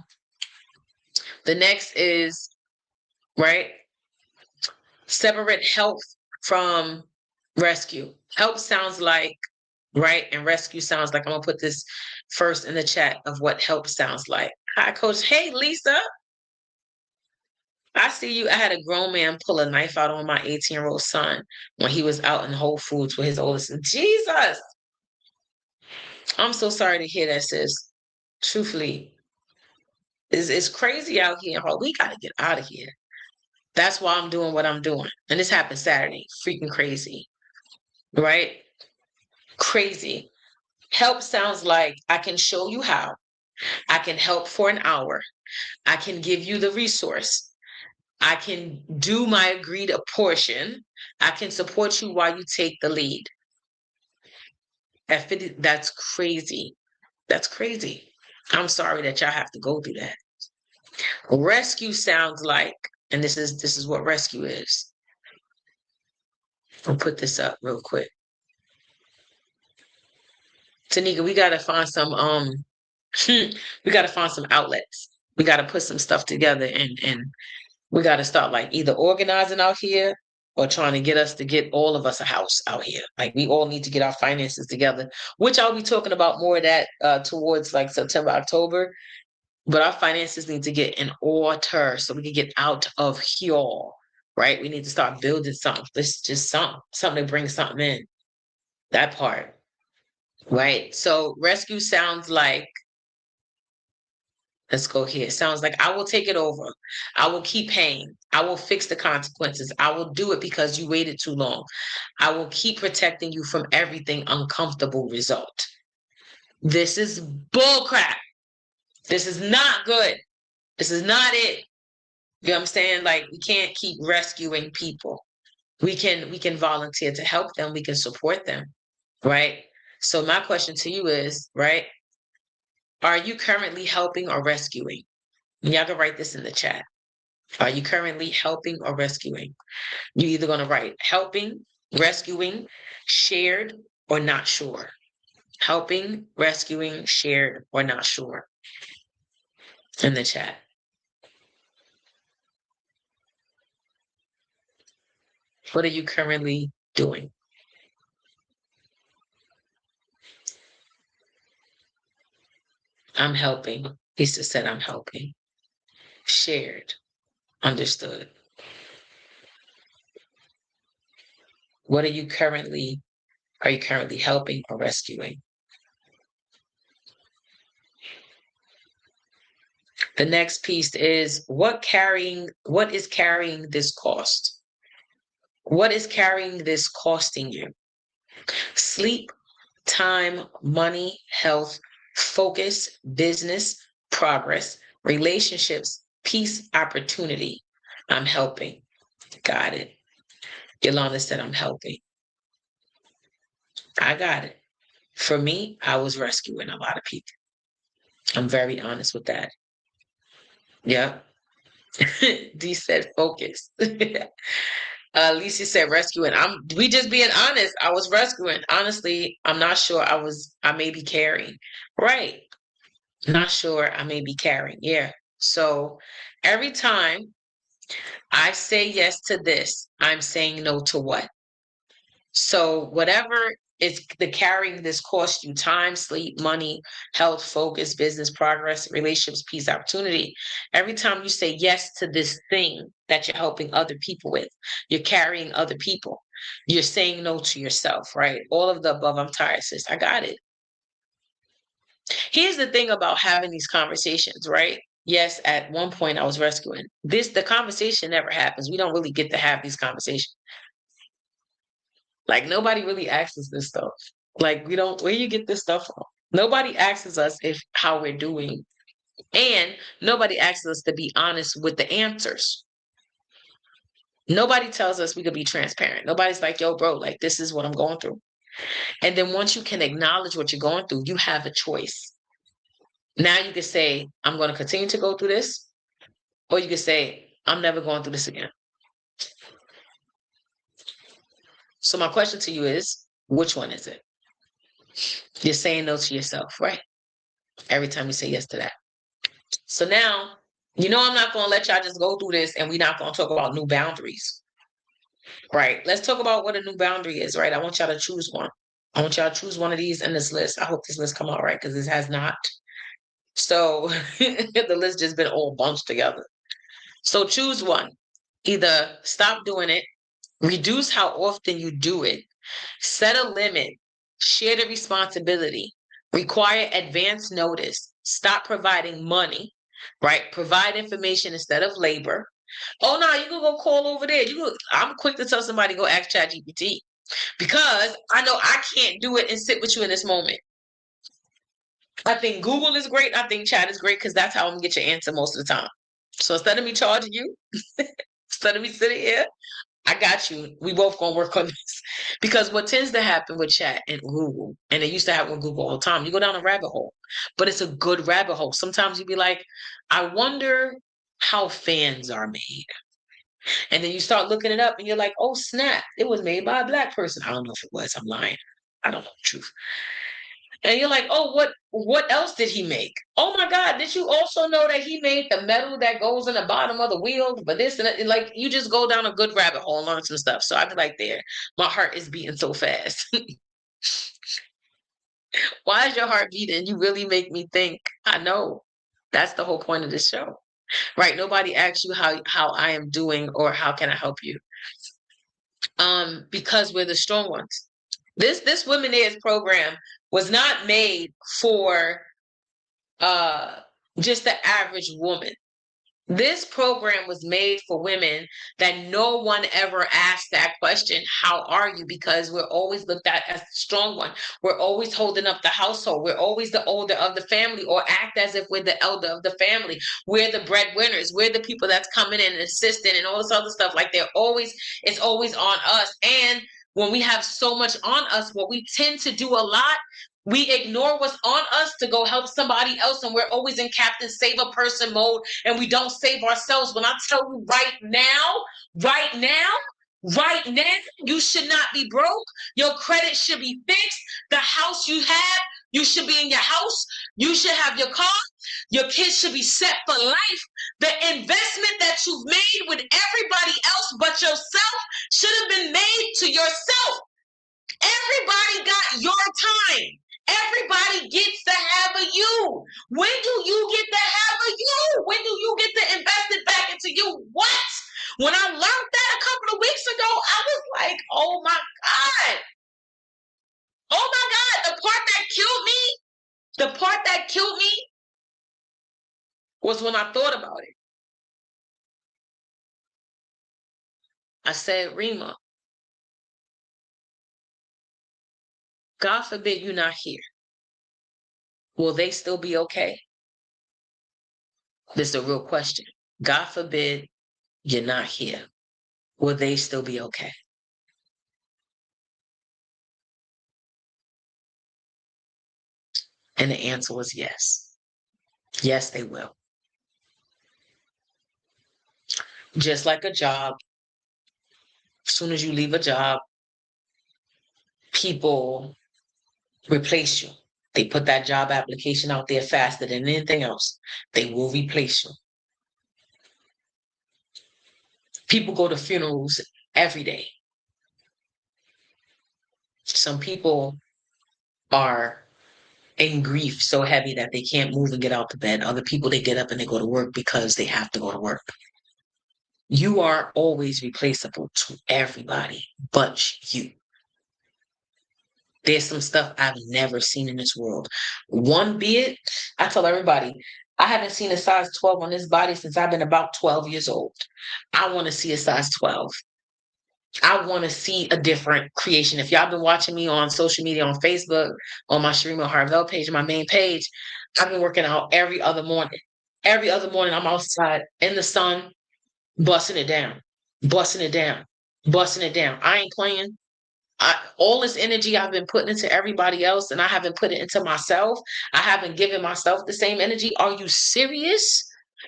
the next is, right, separate help from rescue. Help sounds like, right, and rescue sounds like, I'm gonna put this first in the chat of what help sounds like. Hi, coach. Hey, Lisa. I see you. I had a grown man pull a knife out on my 18-year-old son when he was out in Whole Foods with his oldest. Jesus. I'm so sorry to hear that, sis. Truthfully, it's crazy out here. We got to get out of here. That's why I'm doing what I'm doing. And this happened Saturday. Freaking crazy. Right? Crazy. Help sounds like, I can show you how. I can help for an hour. I can give you the resource. I can do my agreed portion. I can support you while you take the lead. At 50, that's crazy. That's crazy. I'm sorry that y'all have to go through that. Rescue sounds like, and this is what rescue is. I'll put this up real quick. Tanika, we gotta find some we gotta find some outlets. We gotta put some stuff together and we gotta start like either organizing out here or trying to get us to get all of us a house out here. Like we all need to get our finances together, which I'll be talking about more of that towards like September, October. But our finances need to get in order so we can get out of here, right? We need to start building something. This is just something to bring something in. That part, right? So rescue sounds like, let's go here. Sounds like, I will take it over. I will keep paying. I will fix the consequences. I will do it because you waited too long. I will keep protecting you from everything uncomfortable result. This is bullcrap. This is not good. This is not it. You know what I'm saying? Like, we can't keep rescuing people. We can volunteer to help them. We can support them, right? So my question to you is, right, are you currently helping or rescuing? Y'all can write this in the chat. Are you currently helping or rescuing? You're either going to write helping, rescuing, shared, or not sure. Helping, rescuing, shared, or not sure in the chat. What are you currently doing? I'm helping. Lisa said I'm helping. Shared. Understood. What are you currently helping or rescuing? The next piece is what is carrying this cost? What is carrying this costing you? Sleep, time, money, health, focus, business, progress, relationships, peace, opportunity. I'm helping. Got it. Yolanda said I'm helping. I got it. For me, I was rescuing a lot of people. I'm very honest with that. Yeah. D said focus. Lisa said rescuing. We just being honest. I was rescuing. Honestly, I'm not sure I may be carrying. Right. Not sure I may be carrying. Yeah. So every time I say yes to this, I'm saying no to what? So whatever It's the carrying this costs you time, sleep, money, health, focus, business, progress, relationships, peace, opportunity. Every time you say yes to this thing that you're helping other people with, you're carrying other people. You're saying no to yourself, right? All of the above. I'm tired, sis. I got it. Here's the thing about having these conversations, right? Yes, at one point I was rescuing. The conversation never happens. We don't really get to have these conversations. Like nobody really asks us this stuff. Like we don't, where you get this stuff from? Nobody asks us if how we're doing. And nobody asks us to be honest with the answers. Nobody tells us we could be transparent. Nobody's like, yo, bro, like this is what I'm going through. And then once you can acknowledge what you're going through, you have a choice. Now you can say, I'm going to continue to go through this, or you can say, I'm never going through this again. So my question to you is, which one is it? You're saying no to yourself, right? Every time you say yes to that. So now, I'm not going to let y'all just go through this and we're not going to talk about new boundaries, right? Let's talk about what a new boundary is, right? I want y'all to choose one. I want y'all to choose one of these in this list. I hope this list come out right because this has not. So the list just been all bunched together. So choose one. Either stop doing it, reduce how often you do it, set a limit, share the responsibility, require advance notice, stop providing money, right? Provide information instead of labor. Oh no, you can go call over there. I'm quick to tell somebody go ask ChatGPT because I know I can't do it and sit with you in this moment. I think Google is great. I think chat is great because that's how I'm gonna get your answer most of the time. So instead of me charging you, instead of me sitting here, I got you. We both gonna work on this. Because what tends to happen with chat and Google, and it used to happen with Google all the time, you go down a rabbit hole, but it's a good rabbit hole. Sometimes you'd be like, I wonder how fans are made. And then you start looking it up and you're like, oh snap, it was made by a Black person. I don't know if it was. I'm lying. I don't know the truth. And you're like, oh, what else did he make? Oh my God, did you also know that he made the metal that goes in the bottom of the wheel? But this and that, like you just go down a good rabbit hole and learn some stuff. So I'd be like, there, my heart is beating so fast. Why is your heart beating? You really make me think. I know. That's the whole point of this show. Right? Nobody asks you how I am doing or how can I help you. Because we're the strong ones. This Womanaires program was not made for just the average woman. This program was made for women that no one ever asked that question, how are you? Because we're always looked at as the strong one. We're always holding up the household. We're always the older of the family or act as if we're the elder of the family. We're the breadwinners. We're the people that's coming in and assisting and all this other stuff. Like it's always on us. And when we have so much on us, what we tend to do a lot, we ignore what's on us to go help somebody else, and we're always in Captain Save a Person mode, and we don't save ourselves. When I tell you right now, you should not be broke. Your credit should be fixed. The house you have, you should be in your house. You should have your car. Your kids should be set for life. The investment that you've made with everybody else but yourself should have been made to yourself. Everybody got your time. Everybody gets to have a you. When do you get to have a you? When do you get to invest it back into you? What? When I learned that a couple of weeks ago, I was like, oh my God. Oh my God. The part that killed me was when I thought about it. I said, Rima, God forbid you're not here. Will they still be okay? This is a real question. God forbid you're not here. Will they still be okay? And the answer was yes. Yes, they will. Just like a job, as soon as you leave a job, people replace you. They put that job application out there faster than anything else. They will replace you. People go to funerals every day. Some people are in grief so heavy that they can't move and get out the bed. Other people, they get up and they go to work because they have to go to work. You are always replaceable to everybody but you. There's some stuff I've never seen in this world. One, be it, I tell everybody, I haven't seen a size 12 on this body since I've been about 12 years old. I want to see a size 12. I want to see a different creation. If y'all been watching me on social media, on Facebook, on my Sharima Harvell page, my main page, I've been working out every other morning. Every other morning, I'm outside in the sun, busting it down, busting it down, busting it down. I ain't playing. All this energy I've been putting into everybody else and I haven't put it into myself. I haven't given myself the same energy. Are you serious?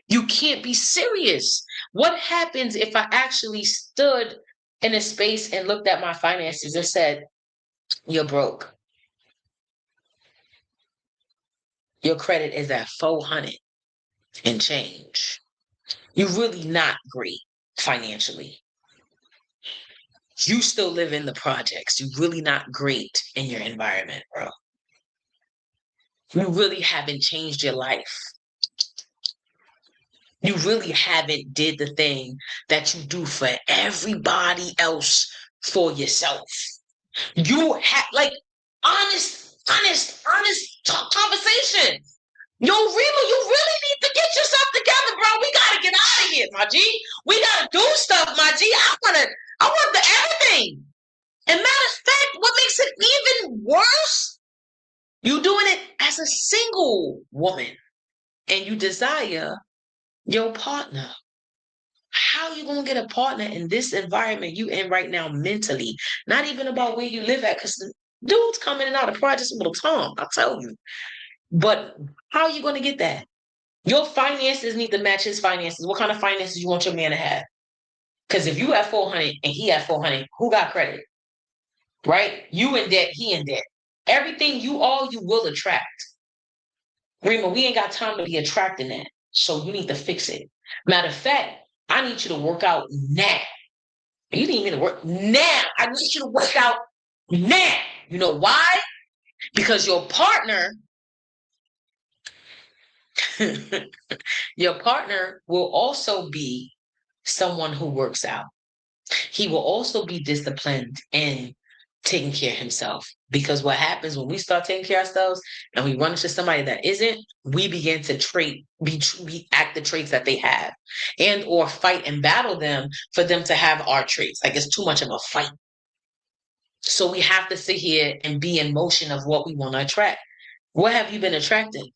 You can't be serious. What happens if I actually stood in a space and looked at my finances and said, you're broke. Your credit is at 400 and change. You're really not great financially. You still live in the projects. You're really not great in your environment, bro. You really haven't changed your life. You really haven't did the thing that you do for everybody else for yourself. You have like honest conversation. Yo, Rima, you really need to get yourself together, bro. We gotta get out of here, my G. We gotta do stuff, my G. I want the everything. And matter of fact, what makes it even worse, you doing it as a single woman and you desire your partner. How you gonna get a partner in this environment you in right now mentally? Not even about where you live at, because the dudes come in and out of projects all the time, I'll tell you. But how are you gonna get that? Your finances need to match his finances. What kind of finances you want your man to have? Because if you have 400 and he has 400, who got credit? Right? You in debt, he in debt. Everything you will attract. Rima, we ain't got time to be attracting that. So you need to fix it. Matter of fact, I need you to work out now. You need me to work now. I need you to work out now. You know why? Because your partner, your partner will also be someone who works out. He will also be disciplined and taking care of himself. Because what happens when we start taking care of ourselves and we run into somebody that isn't, we begin to act the traits that they have and or fight and battle them for them to have our traits. Like it's too much of a fight. So we have to sit here and be in motion of what we want to attract. What have you been attracting?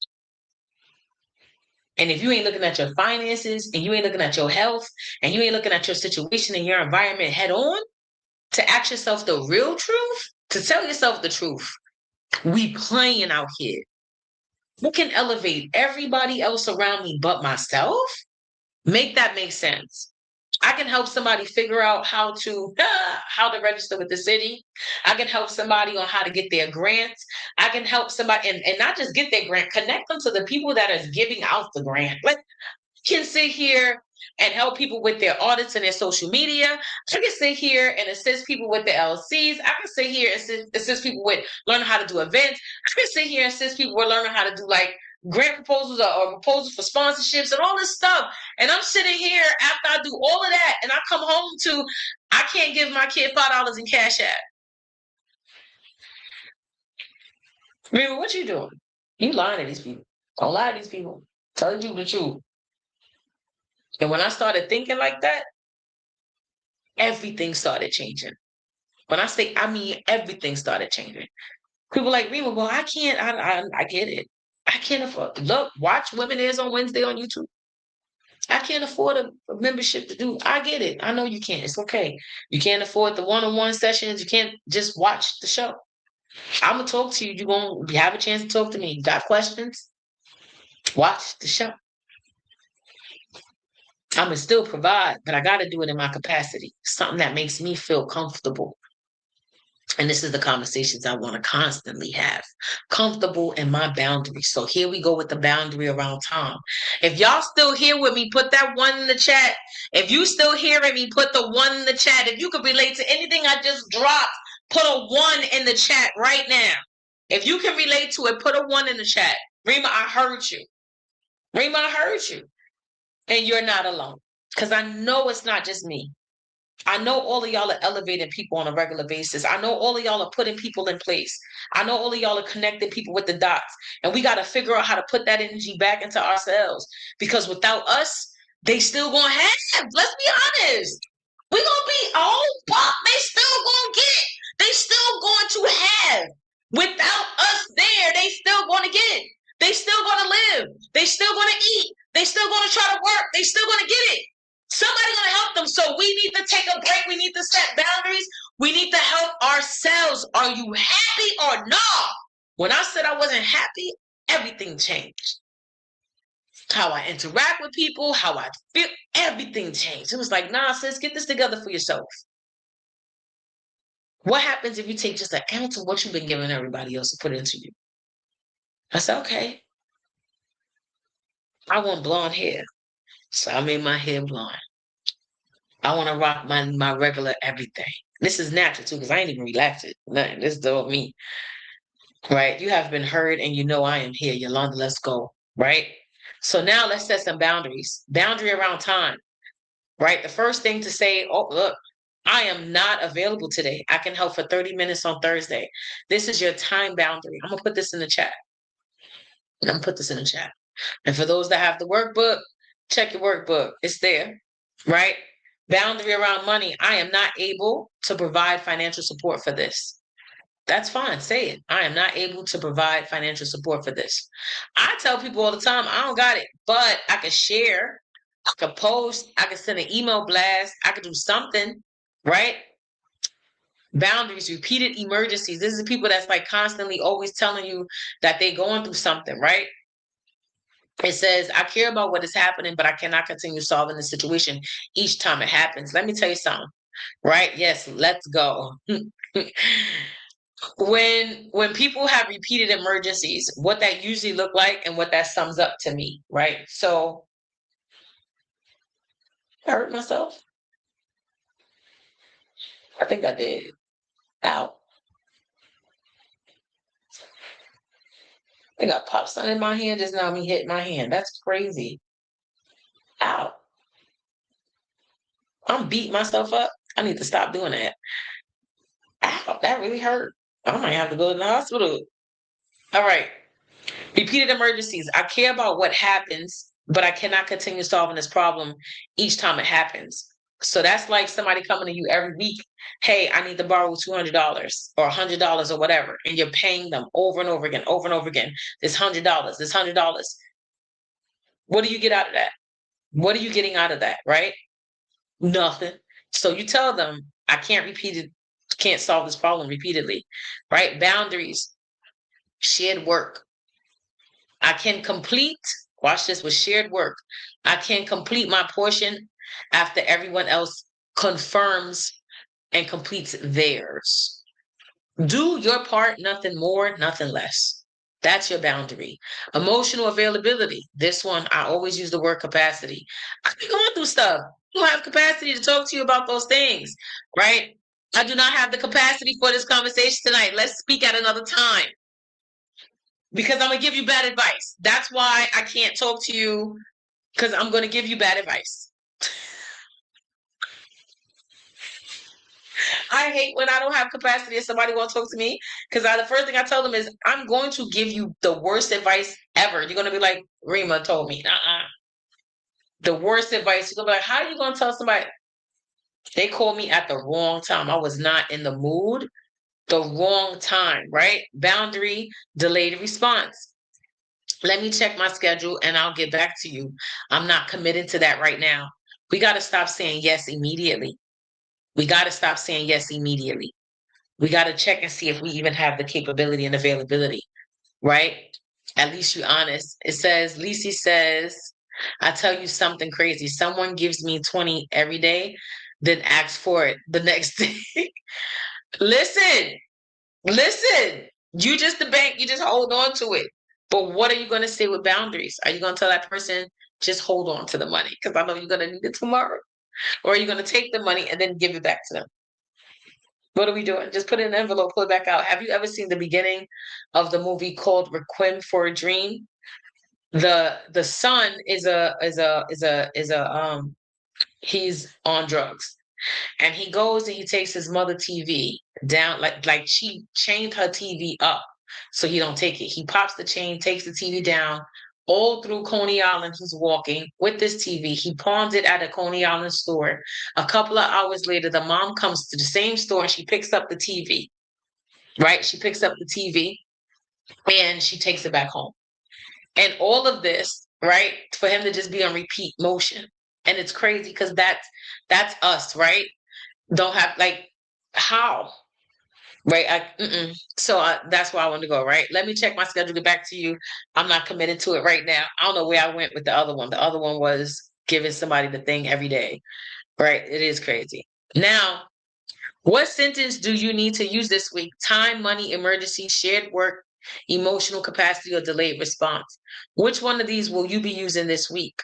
And if you ain't looking at your finances and you ain't looking at your health and you ain't looking at your situation and your environment head on, to ask yourself the real truth, to tell yourself the truth, we playing out here. Who can elevate everybody else around me but myself? Make that make sense. I can help somebody figure out how to register with the city. I can help somebody on how to get their grants. I can help somebody and not just get their grant, connect them to the people that are giving out the grant. Like can sit here and help people with their audits and their social media. I can sit here and assist people with the LCs. I can sit here and assist people with learning how to do events. I can sit here and assist people with learning how to do like grant proposals or proposals for sponsorships and all this stuff. And I'm sitting here after I do all of that and I come home to, I can't give my kid $5 in cash app. Remember, what you doing? You lying to these people. Don't lie to these people. Tell you the truth. And when I started thinking like that, everything started changing. When I say, I mean, everything started changing. People like, Rima, well, I can't, I get it. I can't afford, look, watch Womanaires on Wednesday on YouTube. I can't afford a membership to do. I get it. I know you can't. It's okay. You can't afford the one-on-one sessions. You can't just watch the show. I'm going to talk to you. You're going to have a chance to talk to me. You got questions? Watch the show. I'm going to still provide, but I got to do it in my capacity. Something that makes me feel comfortable. And this is the conversations I want to constantly have. Comfortable in my boundaries. So here we go with the boundary around time. If y'all still here with me, put that one in the chat. If you still hearing me, put the one in the chat. If you could relate to anything I just dropped, Put a 1 in the chat right now. If you can relate to it, put a 1 in the chat. Rima, I heard you. Rima, I heard you. And you're not alone. Because I know it's not just me. I know all of y'all are elevating people on a regular basis. I know all of y'all are putting people in place. I know all of y'all are connecting people with the dots. And we got to figure out how to put that energy back into ourselves. Because without us, they still going to have. Let's be honest. We're going to be, but they still going to get. They still going to have. Without us there, they still going to get. They still going to live. They still going to eat. They still going to try to work. They still going to get it. Somebody's going to help them. So we need to take a break. We need to set boundaries. We need to help ourselves. Are you happy or not? When I said I wasn't happy, everything changed. How I interact with people, how I feel, everything changed. It was like, nah, sis, get this together for yourself. What happens if you take just an ounce of what you've been giving everybody else to put into you? I said, okay. I want blonde hair. So I made my hair blonde. I want to rock my regular everything. This is natural too, because I ain't even relaxed it. Nothing. This is all me. Right? You have been heard and you know I am here. Yolanda, let's go. Right? So now let's set some boundaries. Boundary around time. Right? The first thing to say, oh, look, I am not available today. I can help for 30 minutes on Thursday. This is your time boundary. I'm going to put this in the chat. I'm going to put this in the chat. And for those that have the workbook, check your workbook. It's there. Right? Boundary around money. I am not able to provide financial support for this. That's fine. Say it. I am not able to provide financial support for this. I tell people all the time, I don't got it, but I can share, I can post, I can send an email blast, I can do something, right? Boundaries, repeated emergencies. This is people that's like constantly always telling you that they're going through something, right? It says, I care about what is happening, but I cannot continue solving the situation each time it happens. Let me tell you something, right? Yes, let's go. When people have repeated emergencies, what that usually look like and what that sums up to me, right? So I hurt myself. I think I did. Ow. I think I popped something in my hand just now. Me hit my hand. That's crazy. Ow. I'm beating myself up. I need to stop doing that. Ow, that really hurt. I might have to go to the hospital. All right. Repeated emergencies. I care about what happens, but I cannot continue solving this problem each time it happens. So that's like somebody coming to you every week. Hey, I need to borrow $200 or $100 or whatever. And you're paying them over and over again, over and over again. This $100, this $100. What do you get out of that? What are you getting out of that, right? Nothing. So you tell them, I can't solve this problem repeatedly, right? Boundaries, shared work. I can complete, watch this, with shared work. I can complete my portion after everyone else confirms and completes theirs. Do your part, nothing more, nothing less. That's your boundary. Emotional availability. This one, I always use the word capacity. I be going through stuff. You don't have capacity to talk to you about those things, right? I do not have the capacity for this conversation tonight. Let's speak at another time. Because I'm going to give you bad advice. That's why I can't talk to you, because I'm going to give you bad advice. I hate when I don't have capacity and somebody won't talk to me, because the first thing I tell them is, I'm going to give you the worst advice ever. You're going to be like, Rima told me. The worst advice. You're going to be like, how are you going to tell somebody? They called me at the wrong time. I was not in the mood. The wrong time, right? Boundary, delayed response. Let me check my schedule and I'll get back to you. I'm not committed to that right now. We got to stop saying yes immediately. We got to stop saying yes immediately. We got to check and see if we even have the capability and availability, right? At least you're honest. It says, Lisi says, I tell you something crazy. Someone gives me 20 every day, then asks for it the next day. Listen, you just the bank, you just hold on to it. But what are you going to say with boundaries? Are you going to tell that person, just hold on to the money because I know you're going to need it tomorrow? Or are you going to take the money and then give it back to them? What are we doing? Just put it in an envelope, pull it back out. Have you ever seen the beginning of the movie called Requiem for a Dream? The son is a he's on drugs. And he goes and he takes his mother TV down, like she chained her TV up so he don't take it. He pops the chain, takes the TV down. All through Coney Island, he's walking with this TV. He pawns it at a Coney Island store. A couple of hours later, the mom comes to the same store and she picks up the TV, right? She picks up the TV and she takes it back home. And all of this, right, for him to just be on repeat motion. And it's crazy because that's us, right? Don't have like how, right? That's where I want to go, right? Let me check my schedule, get back to you. I'm not committed to it right now. I don't know where I went with the other one. The other one was giving somebody the thing every day, right? It is crazy. Now, what sentence do you need to use this week? Time, money, emergency, shared work, emotional capacity, or delayed response? Which one of these will you be using this week?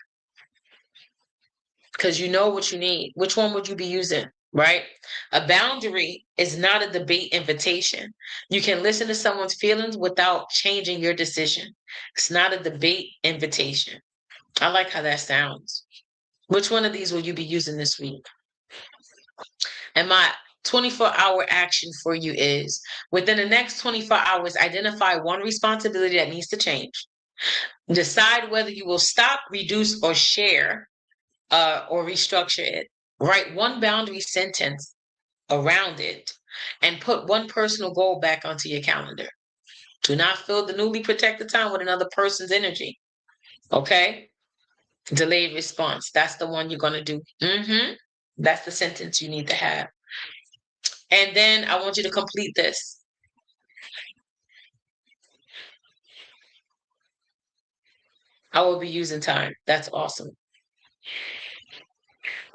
Because you know what you need. Which one would you be using? Right? A boundary is not a debate invitation. You can listen to someone's feelings without changing your decision. It's not a debate invitation. I like how that sounds. Which one of these will you be using this week? And my 24-hour action for you is within the next 24 hours, identify one responsibility that needs to change. Decide whether you will stop, reduce, or share or restructure it. Write one boundary sentence around it and put one personal goal back onto your calendar. Do not fill the newly protected time with another person's energy. Okay? Delayed response. That's the one you're going to do. That's the sentence you need to have. And then I want you to complete this. I will be using time. That's awesome.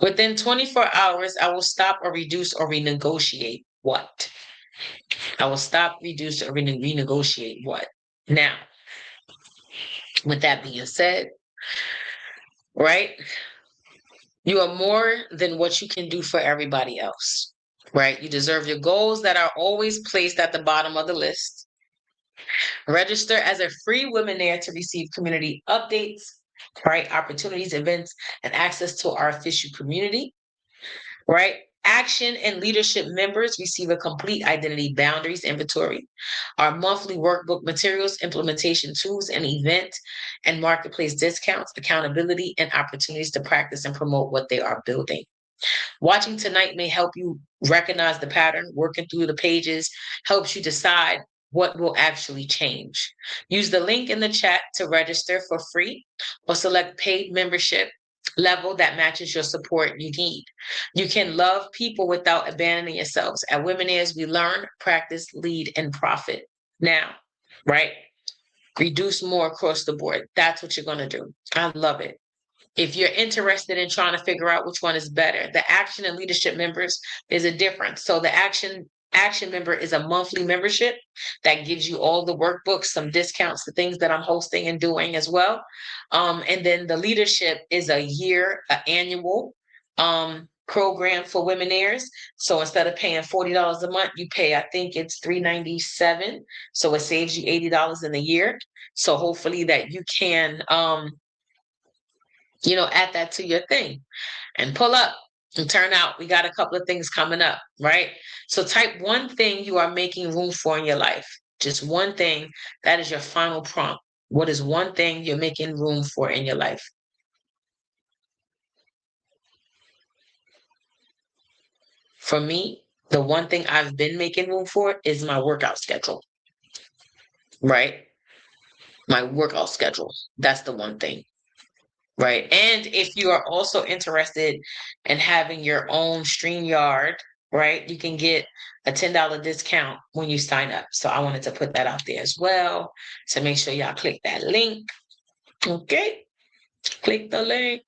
Within 24 hours, I will stop or reduce or renegotiate what? I will stop, reduce, or renegotiate what? Now, with that being said, right? You are more than what you can do for everybody else, right? You deserve your goals that are always placed at the bottom of the list. Register as a free Womanaire to receive community updates, right? Opportunities, events, and access to our official community, right? Action and leadership members receive a complete identity boundaries inventory, our monthly workbook materials, implementation tools, and event and marketplace discounts, accountability, and opportunities to practice and promote what they are building. Watching tonight may help you recognize the pattern. Working through the pages helps you decide what will actually change. Use the link in the chat to register for free or select paid membership level that matches your support you need. You can love people without abandoning yourselves. At Womanaires, we learn, practice, lead, and profit. Now, right? Reduce more across the board. That's what you're going to do. I love it. If you're interested in trying to figure out which one is better, the action and leadership members is a difference. So the action member is a monthly membership that gives you all the workbooks, some discounts, the things that I'm hosting and doing as well. And then the leadership is a year, an annual program for Womanaires. So instead of paying $40 a month, you pay, I think it's $397. So it saves you $80 in a year. So hopefully that you can add that to your thing and pull up and turn out. We got a couple of things coming up, right? So type one thing you are making room for in your life. Just one thing. That is your final prompt. What is one thing you're making room for in your life? For me, the one thing I've been making room for is my workout schedule, right? My workout schedule. That's the one thing. Right. And if you are also interested in having your own StreamYard, right, you can get a $10 discount when you sign up. So I wanted to put that out there as well. So make sure y'all click that link. Okay. Click the link.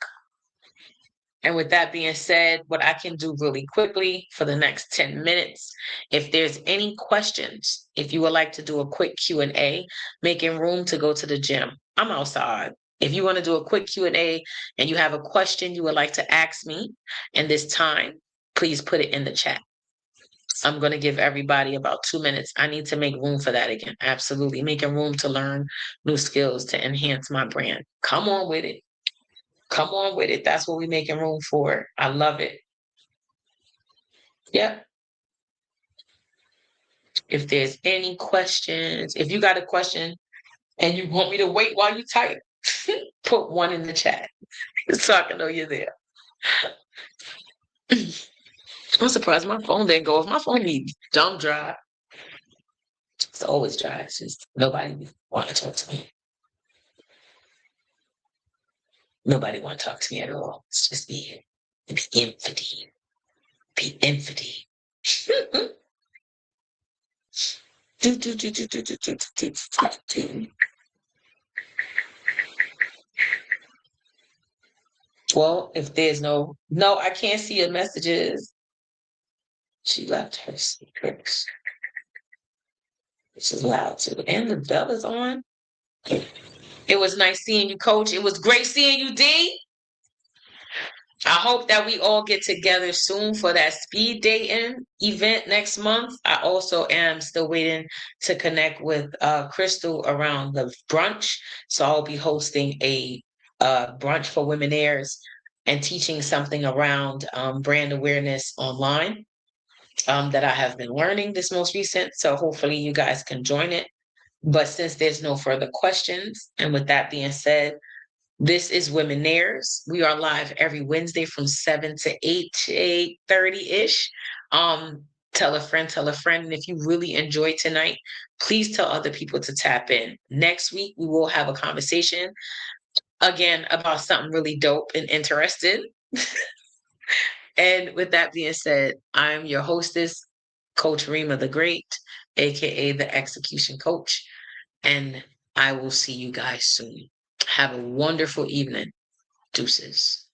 And with that being said, what I can do really quickly for the next 10 minutes, if there's any questions, if you would like to do a quick Q&A, making room to go to the gym. I'm outside. If you want to do a quick Q&A and you have a question you would like to ask me in this time, please put it in the chat. I'm going to give everybody about 2 minutes. I need to make room for that again. Absolutely. Making room to learn new skills to enhance my brand. Come on with it. Come on with it. That's what we're making room for. I love it. Yep. If there's any questions, if you got a question and you want me to wait while you type, put one in the chat so I can know you're there. I'm surprised my phone didn't go off. My phone needs dumb dry. It's always dry. It's just nobody want to talk to me. Nobody want to talk to me at all. It's just be empty. Be empty. Well, if there's no, I can't see your messages. She left her secrets. This is loud too. And the bell is on. It was nice seeing you, Coach. It was great seeing you, D. I hope that we all get together soon for that speed dating event next month. I also am still waiting to connect with Crystal around the brunch. So I'll be hosting a brunch for Womanaires and teaching something around brand awareness online that I have been learning this most recent. So hopefully you guys can join it. But since there's no further questions, and with that being said, this is Womanaires. We are live every Wednesday from 7 to 8:30-ish. Tell a friend, tell a friend. And if you really enjoyed tonight, please tell other people to tap in. Next week, we will have a conversation again about something really dope and interesting. And with that being said, I'm your hostess, Coach Rima the Great, aka the Execution Coach. And I will see you guys soon. Have a wonderful evening. Deuces.